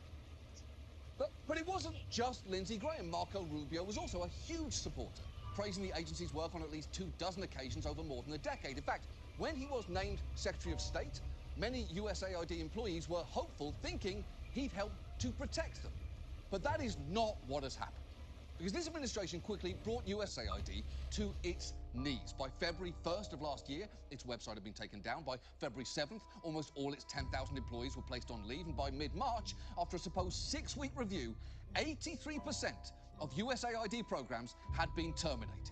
Speaker 3: But it wasn't just Lindsey Graham. Marco Rubio was also a huge supporter, praising the agency's work on at least 24 occasions over more than a decade. In fact, when he was named Secretary of State, many USAID employees were hopeful, thinking he'd help to protect them. But that is not what has happened, because this administration quickly brought USAID to its knees. By February 1st of last year, its website had been taken down. By February 7th, almost all its 10,000 employees were placed on leave. And by mid-March, after a supposed 6-week review, 83% of USAID programs had been terminated.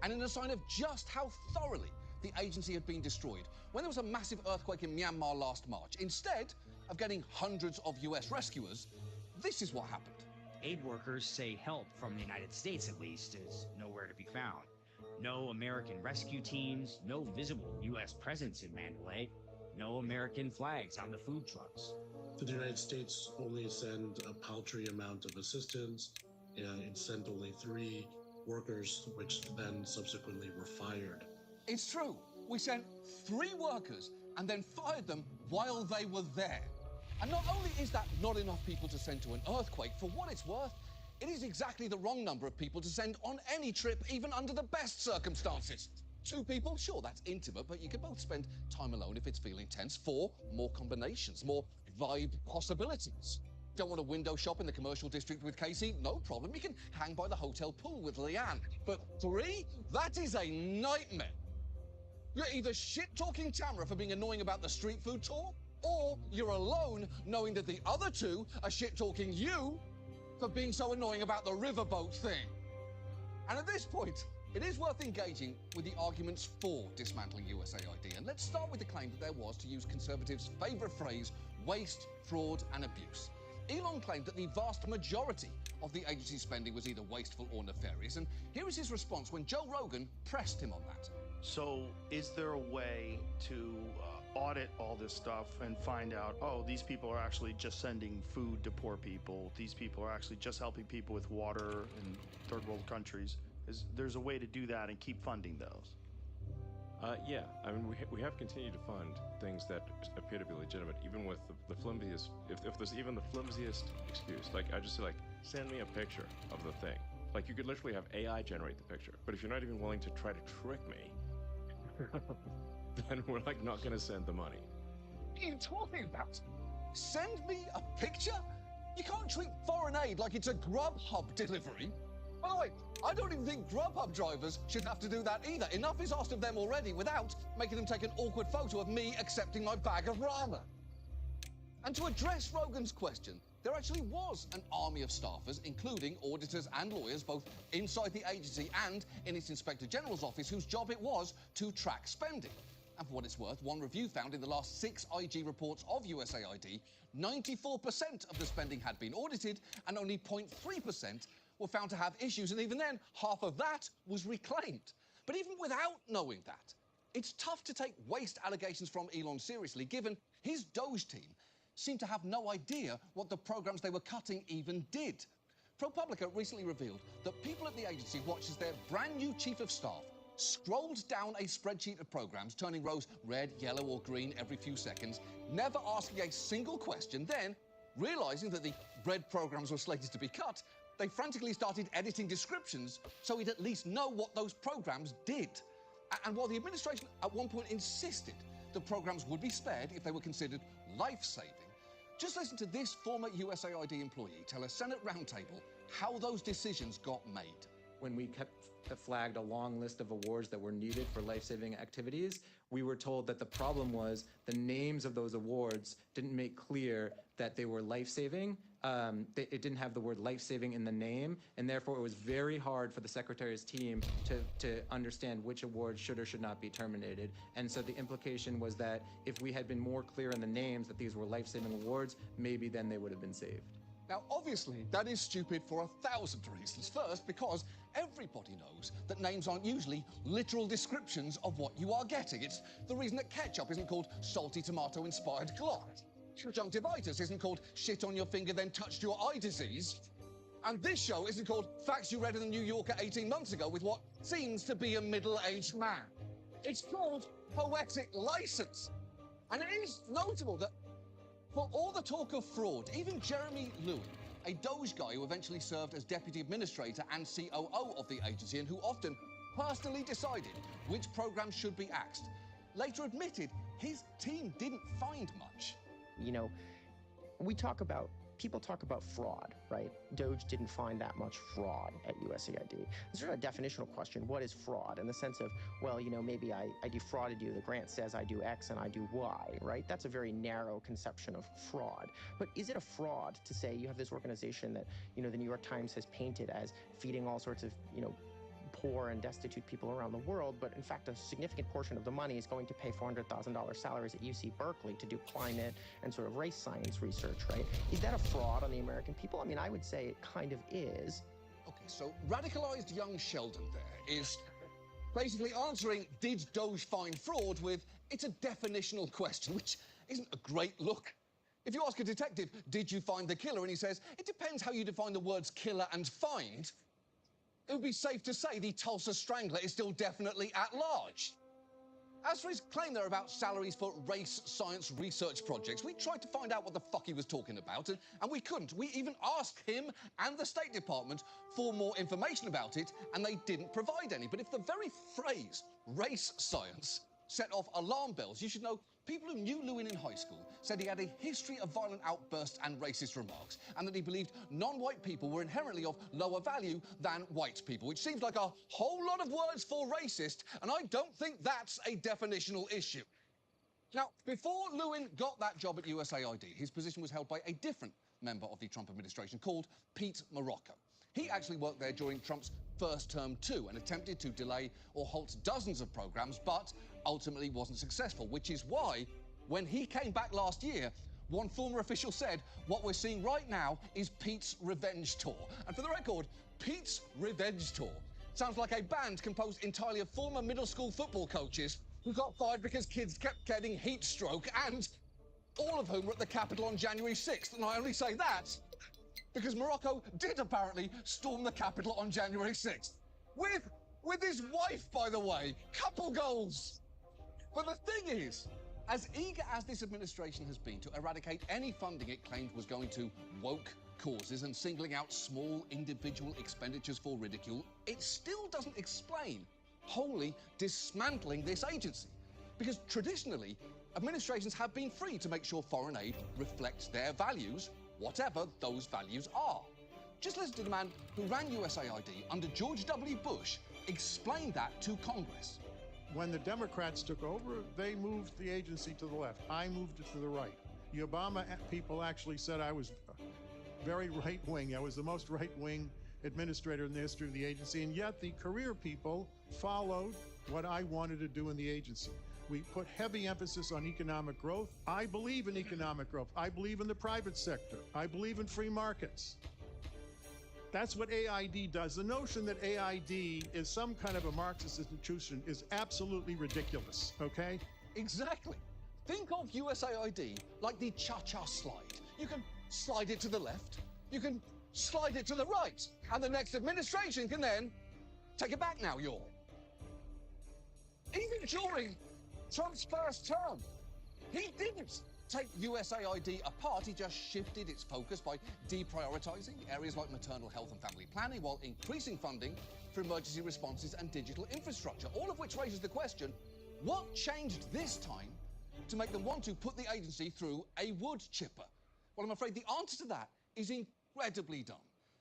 Speaker 3: And in a sign of just how thoroughly the agency had been destroyed, when there was a massive earthquake in Myanmar last March, instead of getting hundreds of US rescuers, this is what happened.
Speaker 24: Aid workers say help from the United States, at least, is nowhere to be found. No American rescue teams, no visible U.S. presence in Mandalay, no American flags on the food trucks.
Speaker 25: The United States only sent a paltry amount of assistance. It sent only 3 workers, which then subsequently were fired.
Speaker 3: It's true. We sent 3 workers and then fired them while they were there. And not only is that not enough people to send to an earthquake, for what it's worth, it is exactly the wrong number of people to send on any trip, even under the best circumstances. 2 people, sure, that's intimate, but you can both spend time alone if it's feeling tense. 4, more combinations, more vibe possibilities. Don't want to window shop in the commercial district with Casey? No problem. You can hang by the hotel pool with Leanne. But 3? That is a nightmare. You're either shit-talking Tamara for being annoying about the street food tour, or you're alone knowing that the other 2 are shit-talking you for being so annoying about the riverboat thing. And at this point, it is worth engaging with the arguments for dismantling USAID. And let's start with the claim that there was, to use conservatives' favourite phrase, waste, fraud and abuse. Elon claimed that the vast majority of the agency's spending was either wasteful or nefarious, and here is his response when Joe Rogan pressed him on that.
Speaker 9: So is there a way to audit all this stuff and find out, oh, these people are actually just sending food to poor people, these people are actually just helping people with water in third world countries? There's a way to do that and keep funding those?
Speaker 10: Yeah, I mean, we have continued to fund things that appear to be legitimate, even with the flimsiest, if there's even the flimsiest excuse. Like, I just say, like, send me a picture of the thing. Like, you could literally have AI generate the picture, but if you're not even willing to try to trick me, then we're, like, not going to send the money.
Speaker 3: What are you talking about? Send me a picture? You can't treat foreign aid like it's a Grubhub delivery. By the way, I don't even think Grubhub drivers should have to do that either. Enough is asked of them already without making them take an awkward photo of me accepting my bag of ramen. And to address Rogan's question, there actually was an army of staffers, including auditors and lawyers, both inside the agency and in its Inspector General's office, whose job it was to track spending. And for what it's worth, one review found in the last 6 IG reports of USAID, 94% of the spending had been audited and only 0.3% were found to have issues, and even then, half of that was reclaimed. But even without knowing that, it's tough to take waste allegations from Elon seriously, given his Doge team seemed to have no idea what the programs they were cutting even did. ProPublica recently revealed that people at the agency watched as their brand new chief of staff scrolled down a spreadsheet of programs, turning rows red, yellow, or green every few seconds, never asking a single question. Then, realizing that the red programs were slated to be cut, they frantically started editing descriptions so he'd at least know what those programs did. And while the administration at one point insisted the programs would be spared if they were considered life-saving, just listen to this former USAID employee tell a Senate roundtable how those decisions got made.
Speaker 11: When we flagged a long list of awards that were needed for life-saving activities, we were told that the problem was the names of those awards didn't make clear that they were life-saving. It didn't have the word life-saving in the name, and therefore it was very hard for the Secretary's team to understand which awards should or should not be terminated. And so the implication was that if we had been more clear in the names that these were life-saving awards, maybe then they would have been saved.
Speaker 3: Now, obviously, that is stupid for 1,000 reasons. First, because everybody knows that names aren't usually literal descriptions of what you are getting. It's the reason that ketchup isn't called salty tomato-inspired glide. Conjunctivitis isn't called shit on your finger then touched your eye disease. And this show isn't called Facts You Read in the New Yorker 18 months ago with what seems to be a middle-aged man. It's called poetic license. And it is notable that for all the talk of fraud, even Jeremy Lewin, a Doge guy who eventually served as deputy administrator and COO of the agency and who often personally decided which programs should be axed, later admitted his team didn't find much.
Speaker 12: You know, people talk about fraud, right? Doge didn't find that much fraud at USAID. It's sort of a definitional question. What is fraud? In the sense of, well, you know, maybe I defrauded you. The grant says I do X and I do Y, right? That's a very narrow conception of fraud. But is it a fraud to say you have this organization that, you know, the New York Times has painted as feeding all sorts of, you know, poor and destitute people around the world, but in fact a significant portion of the money is going to pay $400,000 salaries at UC Berkeley to do climate and sort of race science research, right? Is that a fraud on the American people? I mean, I would say it kind of is.
Speaker 3: Okay, so radicalized young Sheldon there is basically answering, did Doge find fraud, with, it's a definitional question, which isn't a great look. If you ask a detective, did you find the killer? And he says, it depends how you define the words killer and find. It would be safe to say the Tulsa Strangler is still definitely at large. As for his claim there about salaries for race science research projects, we tried to find out what the fuck he was talking about, and we couldn't. We even asked him and the State Department for more information about it, and they didn't provide any. But if the very phrase race science set off alarm bells, you should know people who knew Lewin in high school said he had a history of violent outbursts and racist remarks, and that he believed non-white people were inherently of lower value than white people, which seems like a whole lot of words for racist, and I don't think that's a definitional issue. Now, before Lewin got that job at USAID, his position was held by a different member of the Trump administration called Pete Morocco. He actually worked there during Trump's first term too and attempted to delay or halt dozens of programs, but ultimately wasn't successful, which is why when he came back last year, One former official said, what we're seeing right now is Pete's Revenge Tour. And for the record, Pete's Revenge Tour sounds like a band composed entirely of former middle school football coaches who got fired because kids kept getting heat stroke, and all of whom were at the Capitol on January 6th. And I only say that because Morocco did apparently storm the Capitol on January 6th. With his wife, by the way. Couple goals. But the thing is, as eager as this administration has been to eradicate any funding it claimed was going to woke causes and singling out small individual expenditures for ridicule, it still doesn't explain wholly dismantling this agency. Because traditionally, administrations have been free to make sure foreign aid reflects their values, whatever those values are. Just listen to the man who ran USAID under George W. Bush explain that to Congress.
Speaker 13: When the Democrats took over, they moved the agency to the left. I moved it to the right. The Obama people actually said I was very right-wing. I was the most right-wing administrator in the history of the agency, and yet the career people followed what I wanted to do in the agency. We put heavy emphasis on economic growth. I believe in economic growth. I believe in the private sector. I believe in free markets. That's what AID does. The notion that AID is some kind of a Marxist institution is absolutely ridiculous, okay?
Speaker 3: Exactly. Think of USAID like the cha-cha slide. You can slide it to the left, you can slide it to the right, and the next administration can then take it back now, y'all. Even during Trump's first term, he didn't take USAID apart. He just shifted its focus by deprioritizing areas like maternal health and family planning while increasing funding for emergency responses and digital infrastructure, all of which raises the question, what changed this time to make them want to put the agency through a wood chipper? Well, I'm afraid the answer to that is incredibly dumb,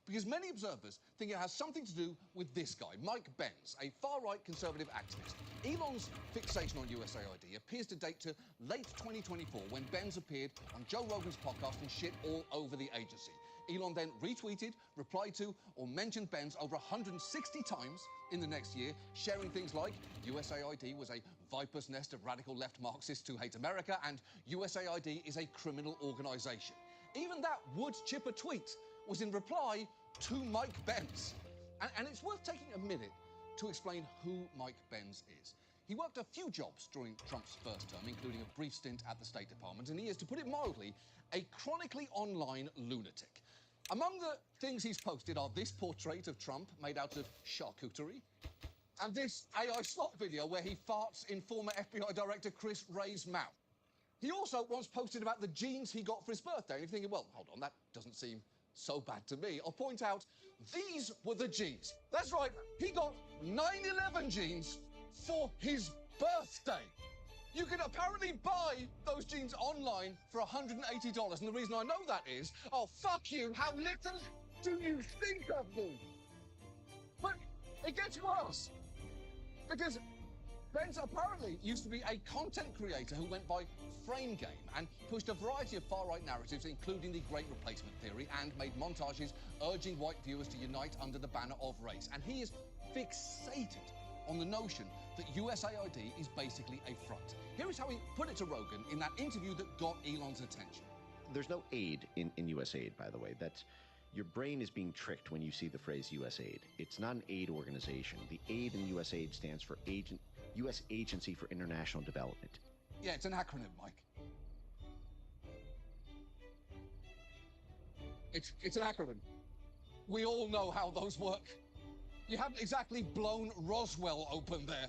Speaker 3: because many observers think it has something to do with this guy, Mike Benz, a far-right conservative activist. Elon's fixation on USAID appears to date to late 2024, when Benz appeared on Joe Rogan's podcast and shit all over the agency. Elon then retweeted, replied to, or mentioned Benz over 160 times in the next year, sharing things like USAID was a viper's nest of radical left Marxists who hate America, and USAID is a criminal organization. Even that wood chipper tweet was in reply to Mike Benz. And it's worth taking a minute to explain who Mike Benz is. He worked a few jobs during Trump's first term, including a brief stint at the State Department, and he is, to put it mildly, a chronically online lunatic. Among the things he's posted are this portrait of Trump made out of charcuterie, and this AI slot video where he farts in former FBI Director Chris Wray's mouth. He also once posted about the jeans he got for his birthday, and you're thinking, well, hold on, that doesn't seem so bad to me. I'll point out, these were the jeans. That's right, he got 9/11 jeans for his birthday. You can apparently buy those jeans online for $180, and the reason I know that is, oh, fuck you, how little do you think of me? But it gets worse, because Benz apparently used to be a content creator who went by Frame Game and pushed a variety of far-right narratives, including the Great Replacement theory, and made montages urging white viewers to unite under the banner of race. And he is fixated on the notion that USAID is basically a front. Here is how he put it to Rogan in that interview that got Elon's attention.
Speaker 15: There's no aid in USAID, by the way. That your brain is being tricked when you see the phrase USAID. It's not an aid organization. The aid in USAID stands for U.S. Agency for International Development.
Speaker 3: Yeah, it's an acronym, Mike. It's an acronym. We all know how those work. You haven't exactly blown Roswell open there.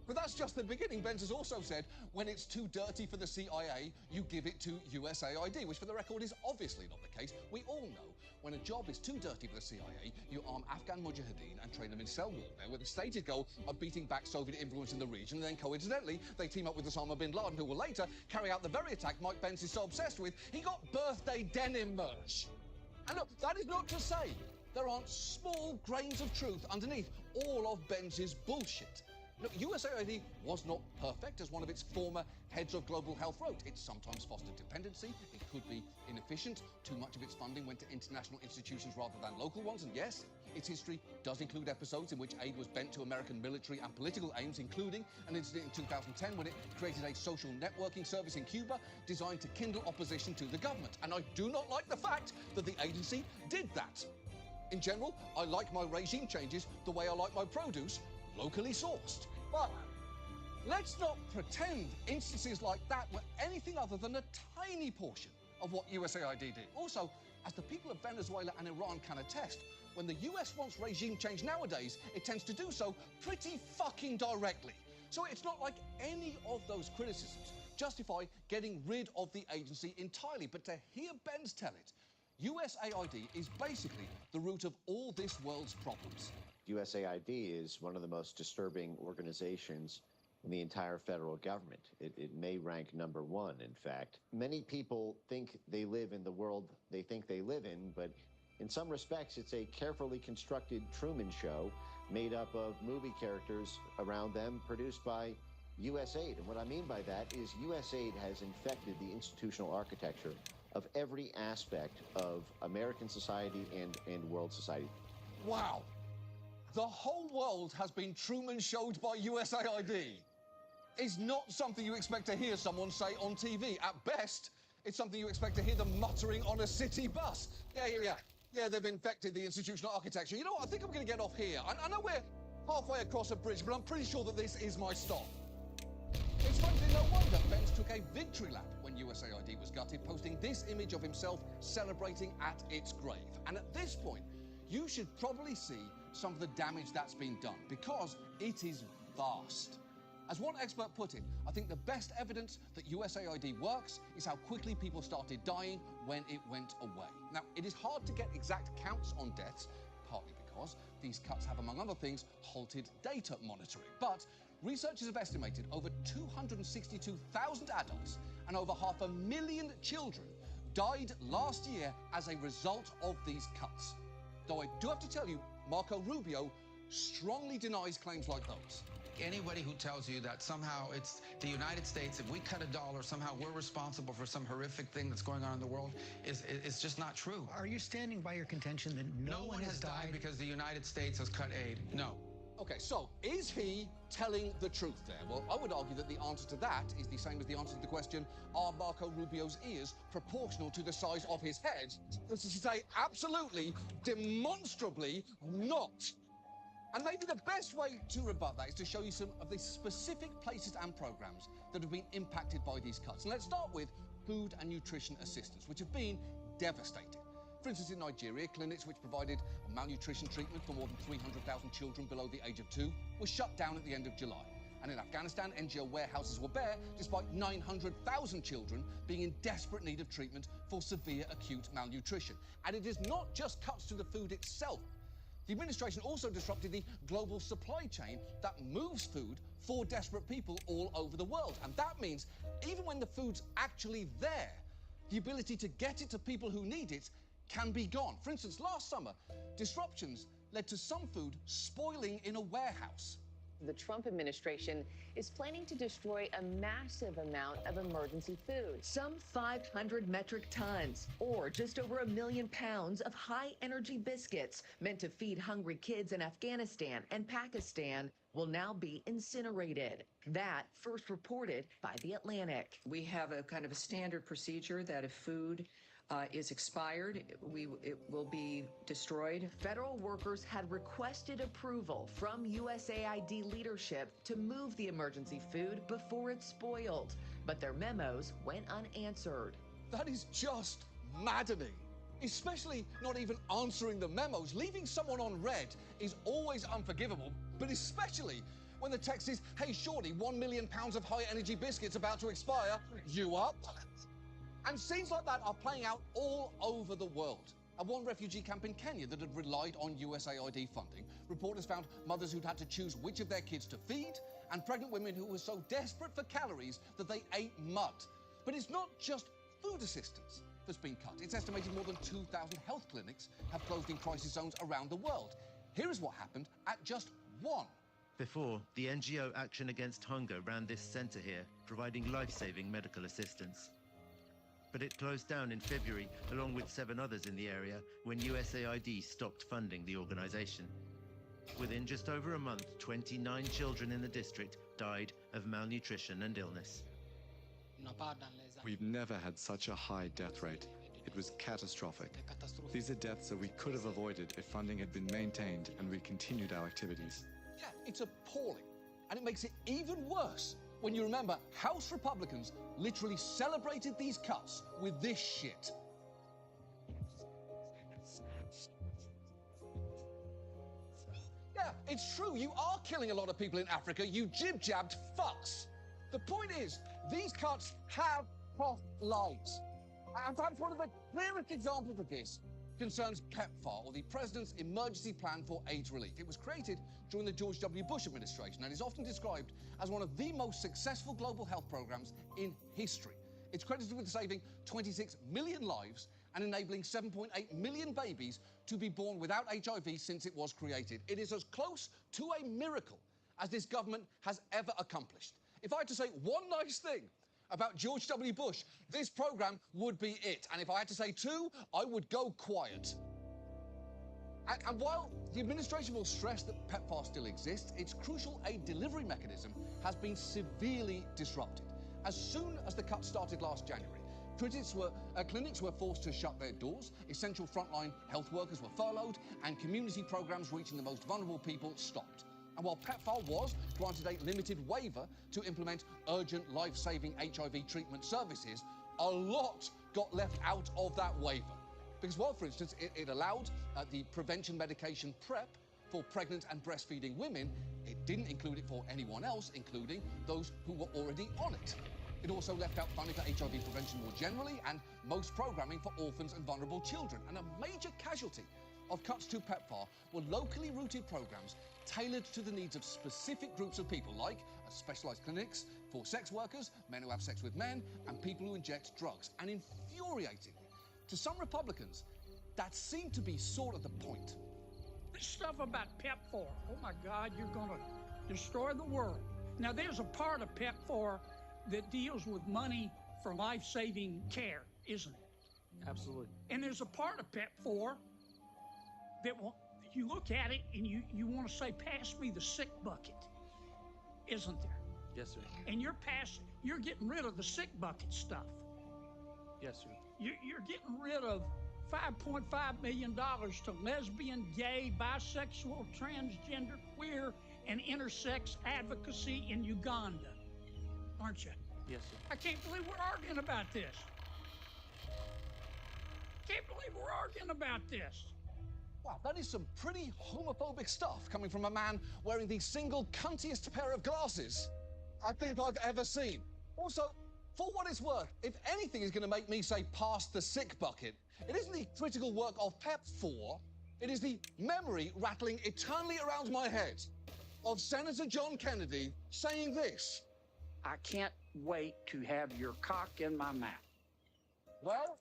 Speaker 3: But that's just the beginning. Benz has also said, when it's too dirty for the CIA, you give it to USAID, which for the record is obviously not the case. We all know when a job is too dirty for the CIA, you arm Afghan mujahideen and train them in cell warfare with the stated goal of beating back Soviet influence in the region, and then coincidentally, they team up with Osama bin Laden, who will later carry out the very attack Mike Benz is so obsessed with, he got birthday denim merch. And look, that is not to say there aren't small grains of truth underneath all of Benz's bullshit. Look, USAID was not perfect, as one of its former heads of global health wrote. It sometimes fostered dependency, it could be inefficient, too much of its funding went to international institutions rather than local ones, and yes, its history does include episodes in which aid was bent to American military and political aims, including an incident in 2010 when it created a social networking service in Cuba designed to kindle opposition to the government. And I do not like the fact that the agency did that. In general, I like my regime changes the way I like my produce, locally sourced. But let's not pretend instances like that were anything other than a tiny portion of what USAID did. Also, as the people of Venezuela and Iran can attest, when the US wants regime change nowadays, it tends to do so pretty fucking directly. So it's not like any of those criticisms justify getting rid of the agency entirely. But to hear Benz tell it, USAID is basically the root of all this world's problems.
Speaker 15: USAID is one of the most disturbing organizations in the entire federal government. It may rank number one, in fact. Many people think they live in the world they think they live in, but in some respects, it's a carefully constructed Truman Show made up of movie characters around them, produced by USAID. And what I mean by that is USAID has infected the institutional architecture of every aspect of American society and world society.
Speaker 3: Wow. The whole world has been Truman Showed by USAID. It's not something you expect to hear someone say on TV. At best, it's something you expect to hear them muttering on a city bus. Yeah, they've infected the institutional architecture. You know what? I think I'm going to get off here. I know we're halfway across a bridge, but I'm pretty sure that this is my stop. It's frankly no wonder Benz took a victory lap when USAID was gutted, posting this image of himself celebrating at its grave. And at this point, you should probably see some of the damage that's been done, because it is vast. As one expert put it, I think the best evidence that USAID works is how quickly people started dying when it went away. Now, it is hard to get exact counts on deaths, partly because these cuts have, among other things, halted data monitoring. But researchers have estimated over 262,000 adults and over 500,000 children died last year as a result of these cuts. Though I do have to tell you, Marco Rubio strongly denies claims like those.
Speaker 14: Anybody who tells you that somehow it's the United States, if we cut $1, somehow we're responsible for some horrific thing that's going on in the world, it's just not true.
Speaker 16: Are you standing by your contention that no one has died
Speaker 14: because the United States has cut aid? No.
Speaker 3: Okay, so is he telling the truth there? Well, I would argue that the answer to that is the same as the answer to the question, are Marco Rubio's ears proportional to the size of his head? This is to say, absolutely, demonstrably not. And maybe the best way to rebut that is to show you some of the specific places and programs that have been impacted by these cuts. And let's start with food and nutrition assistance, which have been devastating. For instance, in Nigeria, clinics which provided malnutrition treatment for more than 300,000 children below the age of 2 were shut down at the end of July. And in Afghanistan, NGO warehouses were bare, despite 900,000 children being in desperate need of treatment for severe acute malnutrition. And it is not just cuts to the food itself. The administration also disrupted the global supply chain that moves food for desperate people all over the world. And that means even when the food's actually there, the ability to get it to people who need it can be gone. For instance, last summer, disruptions led to some food spoiling in a warehouse.
Speaker 17: The Trump administration is planning to destroy a massive amount of emergency food. Some 500 metric tons, or just over 1 million pounds of high-energy biscuits meant to feed hungry kids in Afghanistan and Pakistan will now be incinerated. That first reported by The Atlantic.
Speaker 18: We have a kind of a standard procedure that if food is expired, it will be destroyed.
Speaker 17: Federal workers had requested approval from USAID leadership to move the emergency food before it spoiled, but their memos went unanswered.
Speaker 3: That is just maddening. Especially not even answering the memos. Leaving someone on red is always unforgivable, but especially when the text is, hey, shorty, 1 million pounds of high-energy biscuits about to expire. You up? And scenes like that are playing out all over the world. At one refugee camp in Kenya that had relied on USAID funding, reporters found mothers who'd had to choose which of their kids to feed, and pregnant women who were so desperate for calories that they ate mud. But it's not just food assistance that's been cut. It's estimated more than 2,000 health clinics have closed in crisis zones around the world. Here is what happened at just one
Speaker 4: Before, the NGO Action Against Hunger ran this center here, providing life-saving medical assistance. But it closed down in February, along with 7 others in the area, when USAID stopped funding the organization. Within just over a month, 29 children in the district died of malnutrition and illness.
Speaker 5: We've never had such a high death rate. It was catastrophic. These are deaths that we could have avoided if funding had been maintained and we continued our activities.
Speaker 3: Yeah, it's appalling. And it makes it even worse when you remember House Republicans literally celebrated these cuts with this shit. Yeah, it's true, you are killing a lot of people in Africa, you jib-jabbed fucks. The point is, these cuts have cost lives. And perhaps one of the clearest examples of this concerns PEPFAR, or the President's Emergency Plan for AIDS Relief. It was created during the George W. Bush administration and is often described as one of the most successful global health programs in history. It's credited with saving 26 million lives and enabling 7.8 million babies to be born without HIV since it was created. It is as close to a miracle as this government has ever accomplished. If I had to say one nice thing about George W. Bush, this program would be it. And if I had to say 2, I would go quiet. And while the administration will stress that PEPFAR still exists, its crucial aid delivery mechanism has been severely disrupted. As soon as the cuts started last January, clinics were forced to shut their doors, essential frontline health workers were furloughed, and community programs reaching the most vulnerable people stopped. And while PEPFAR was granted a limited waiver to implement urgent life-saving HIV treatment services, a lot got left out of that waiver. Because while, for instance, it allowed the prevention medication PrEP for pregnant and breastfeeding women, it didn't include it for anyone else, including those who were already on it. It also left out funding for HIV prevention more generally and most programming for orphans and vulnerable children. And a major casualty of cuts to PEPFAR were locally rooted programs tailored to the needs of specific groups of people, like specialised clinics for sex workers, men who have sex with men, and people who inject drugs. And infuriatingly, to some Republicans, that seemed to be sort of the point.
Speaker 20: This stuff about PEPFAR, oh my God, you're going to destroy the world. Now, there's a part of PEPFAR that deals with money for life-saving care, isn't it?
Speaker 8: Absolutely.
Speaker 20: And there's a part of PEPFAR that will, you look at it and you want to say, pass me the sick bucket, isn't there?
Speaker 8: Yes, sir.
Speaker 20: And you're getting rid of the sick bucket stuff.
Speaker 8: Yes, sir.
Speaker 20: You're getting rid of $5.5 million to lesbian, gay, bisexual, transgender, queer, and intersex advocacy in Uganda, aren't you?
Speaker 8: Yes, sir.
Speaker 20: I can't believe we're arguing about this. Can't believe we're arguing about this.
Speaker 3: Wow, that is some pretty homophobic stuff coming from a man wearing the single cuntiest pair of glasses I think I've ever seen. Also, for what it's worth, if anything is going to make me say pass the sick bucket, it isn't the critical work of PEPFAR, it is the memory rattling eternally around my head of Senator John Kennedy saying this.
Speaker 20: I can't wait to have your cock in my mouth.
Speaker 3: Well,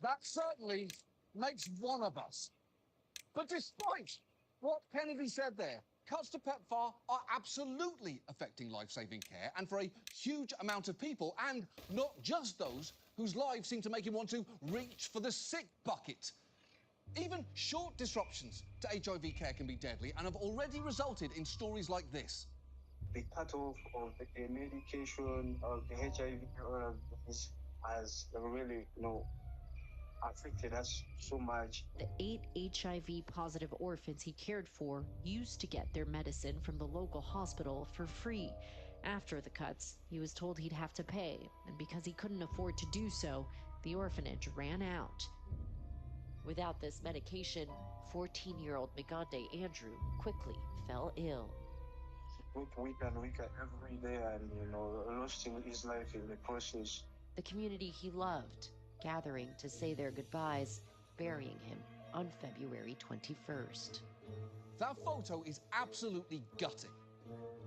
Speaker 3: that certainly makes one of us. But despite what Kennedy said there, cuts to PEPFAR are absolutely affecting life-saving care and for a huge amount of people, and not just those whose lives seem to make him want to reach for the sick bucket. Even short disruptions to HIV care can be deadly and have already resulted in stories like this.
Speaker 21: The cutoff of the medication of the HIV has really, affected us so much.
Speaker 22: The 8 HIV-positive orphans he cared for used to get their medicine from the local hospital for free. After the cuts, he was told he'd have to pay, and because he couldn't afford to do so, the orphanage ran out. Without this medication, 14-year-old Migande Andrew quickly fell ill.
Speaker 21: He got weaker and weaker every day and, lost his life in the process.
Speaker 22: The community he loved gathering to say their goodbyes, burying him on February 21st.
Speaker 3: That photo is absolutely gutting.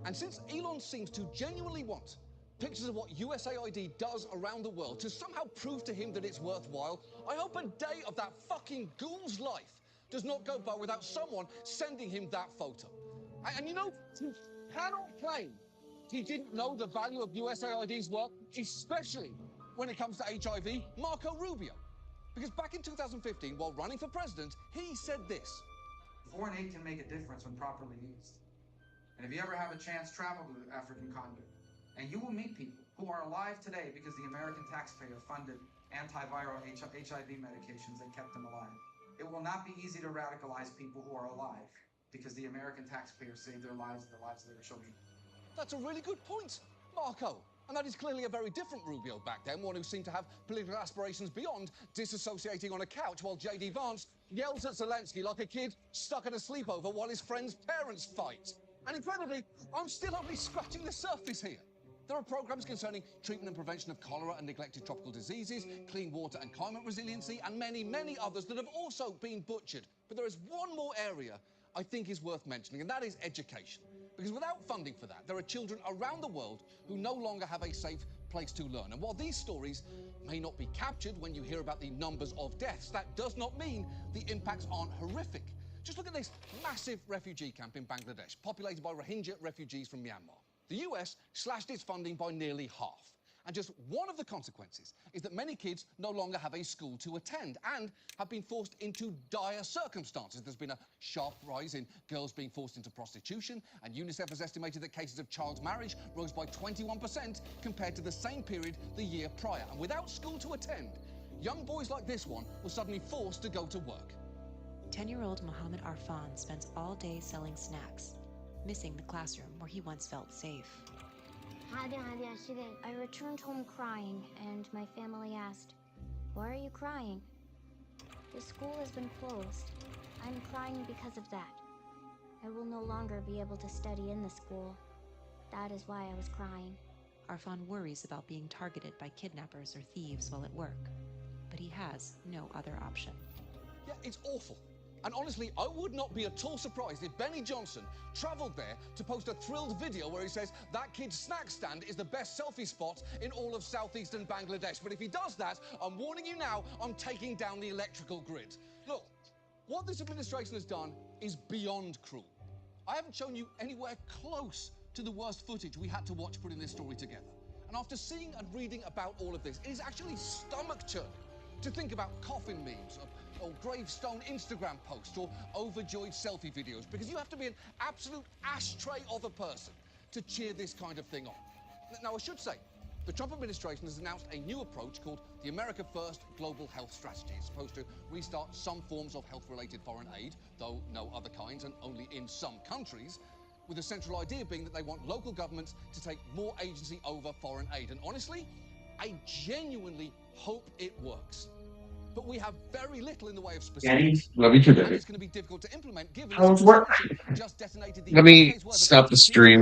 Speaker 3: And since Elon seems to genuinely want pictures of what USAID does around the world to somehow prove to him that it's worthwhile, I hope a day of that fucking ghoul's life does not go by without someone sending him that photo. And you know, he cannot claim he didn't know the value of USAID's work, especially when it comes to HIV, Marco Rubio. Because back in 2015, while running for president, he said this.
Speaker 1: Foreign aid can make a difference when properly used. And if you ever have a chance, travel to the African continent. And you will meet people who are alive today because the American taxpayer funded antiviral HIV medications and kept them alive. It will not be easy to radicalize people who are alive because the American taxpayer saved their lives and the lives of their children.
Speaker 3: That's a really good point, Marco. And that is clearly a very different Rubio back then, one who seemed to have political aspirations beyond disassociating on a couch while J.D. Vance yells at Zelensky like a kid stuck at a sleepover while his friend's parents fight. And incredibly, I'm still only scratching the surface here. There are programs concerning treatment and prevention of cholera and neglected tropical diseases, clean water and climate resiliency, and many, many others that have also been butchered. But there is one more area I think is worth mentioning, and that is education. Because without funding for that, there are children around the world who no longer have a safe place to learn. And while these stories may not be captured when you hear about the numbers of deaths, that does not mean the impacts aren't horrific. Just look at this massive refugee camp in Bangladesh, populated by Rohingya refugees from Myanmar. The US slashed its funding by nearly half. And just one of the consequences is that many kids no longer have a school to attend and have been forced into dire circumstances. There's been a sharp rise in girls being forced into prostitution, and UNICEF has estimated that cases of child marriage rose by 21% compared to the same period the year prior. And without school to attend, young boys like this one were suddenly forced to go to work.
Speaker 2: 10-year-old Mohammed Arfan spends all day selling snacks, missing the classroom where he once felt safe.
Speaker 6: I returned home crying, and my family asked, "Why are you crying?" "The school has been closed. I'm crying because of that. I will no longer be able to study in the school. That is why I was crying."
Speaker 2: Arfan worries about being targeted by kidnappers or thieves while at work, but he has no other option.
Speaker 3: Yeah, it's awful. And honestly, I would not be at all surprised if Benny Johnson travelled there to post a thrilled video where he says that kid's snack stand is the best selfie spot in all of southeastern Bangladesh. But if he does that, I'm warning you now, I'm taking down the electrical grid. Look, what this administration has done is beyond cruel. I haven't shown you anywhere close to the worst footage we had to watch putting this story together. And after seeing and reading about all of this, it is actually stomach-churning to think about coffin memes or gravestone Instagram posts or overjoyed selfie videos, because you have to be an absolute ashtray of a person to cheer this kind of thing on. Now, I should say, the Trump administration has announced a new approach called the America First Global Health Strategy. It's supposed to restart some forms of health-related foreign aid, though no other kinds and only in some countries, with the central idea being that they want local governments to take more agency over foreign aid. And honestly, I genuinely hope it works. But we have very little in the way of specifics, and it's going to be difficult to implement given
Speaker 7: Let me stop the stream.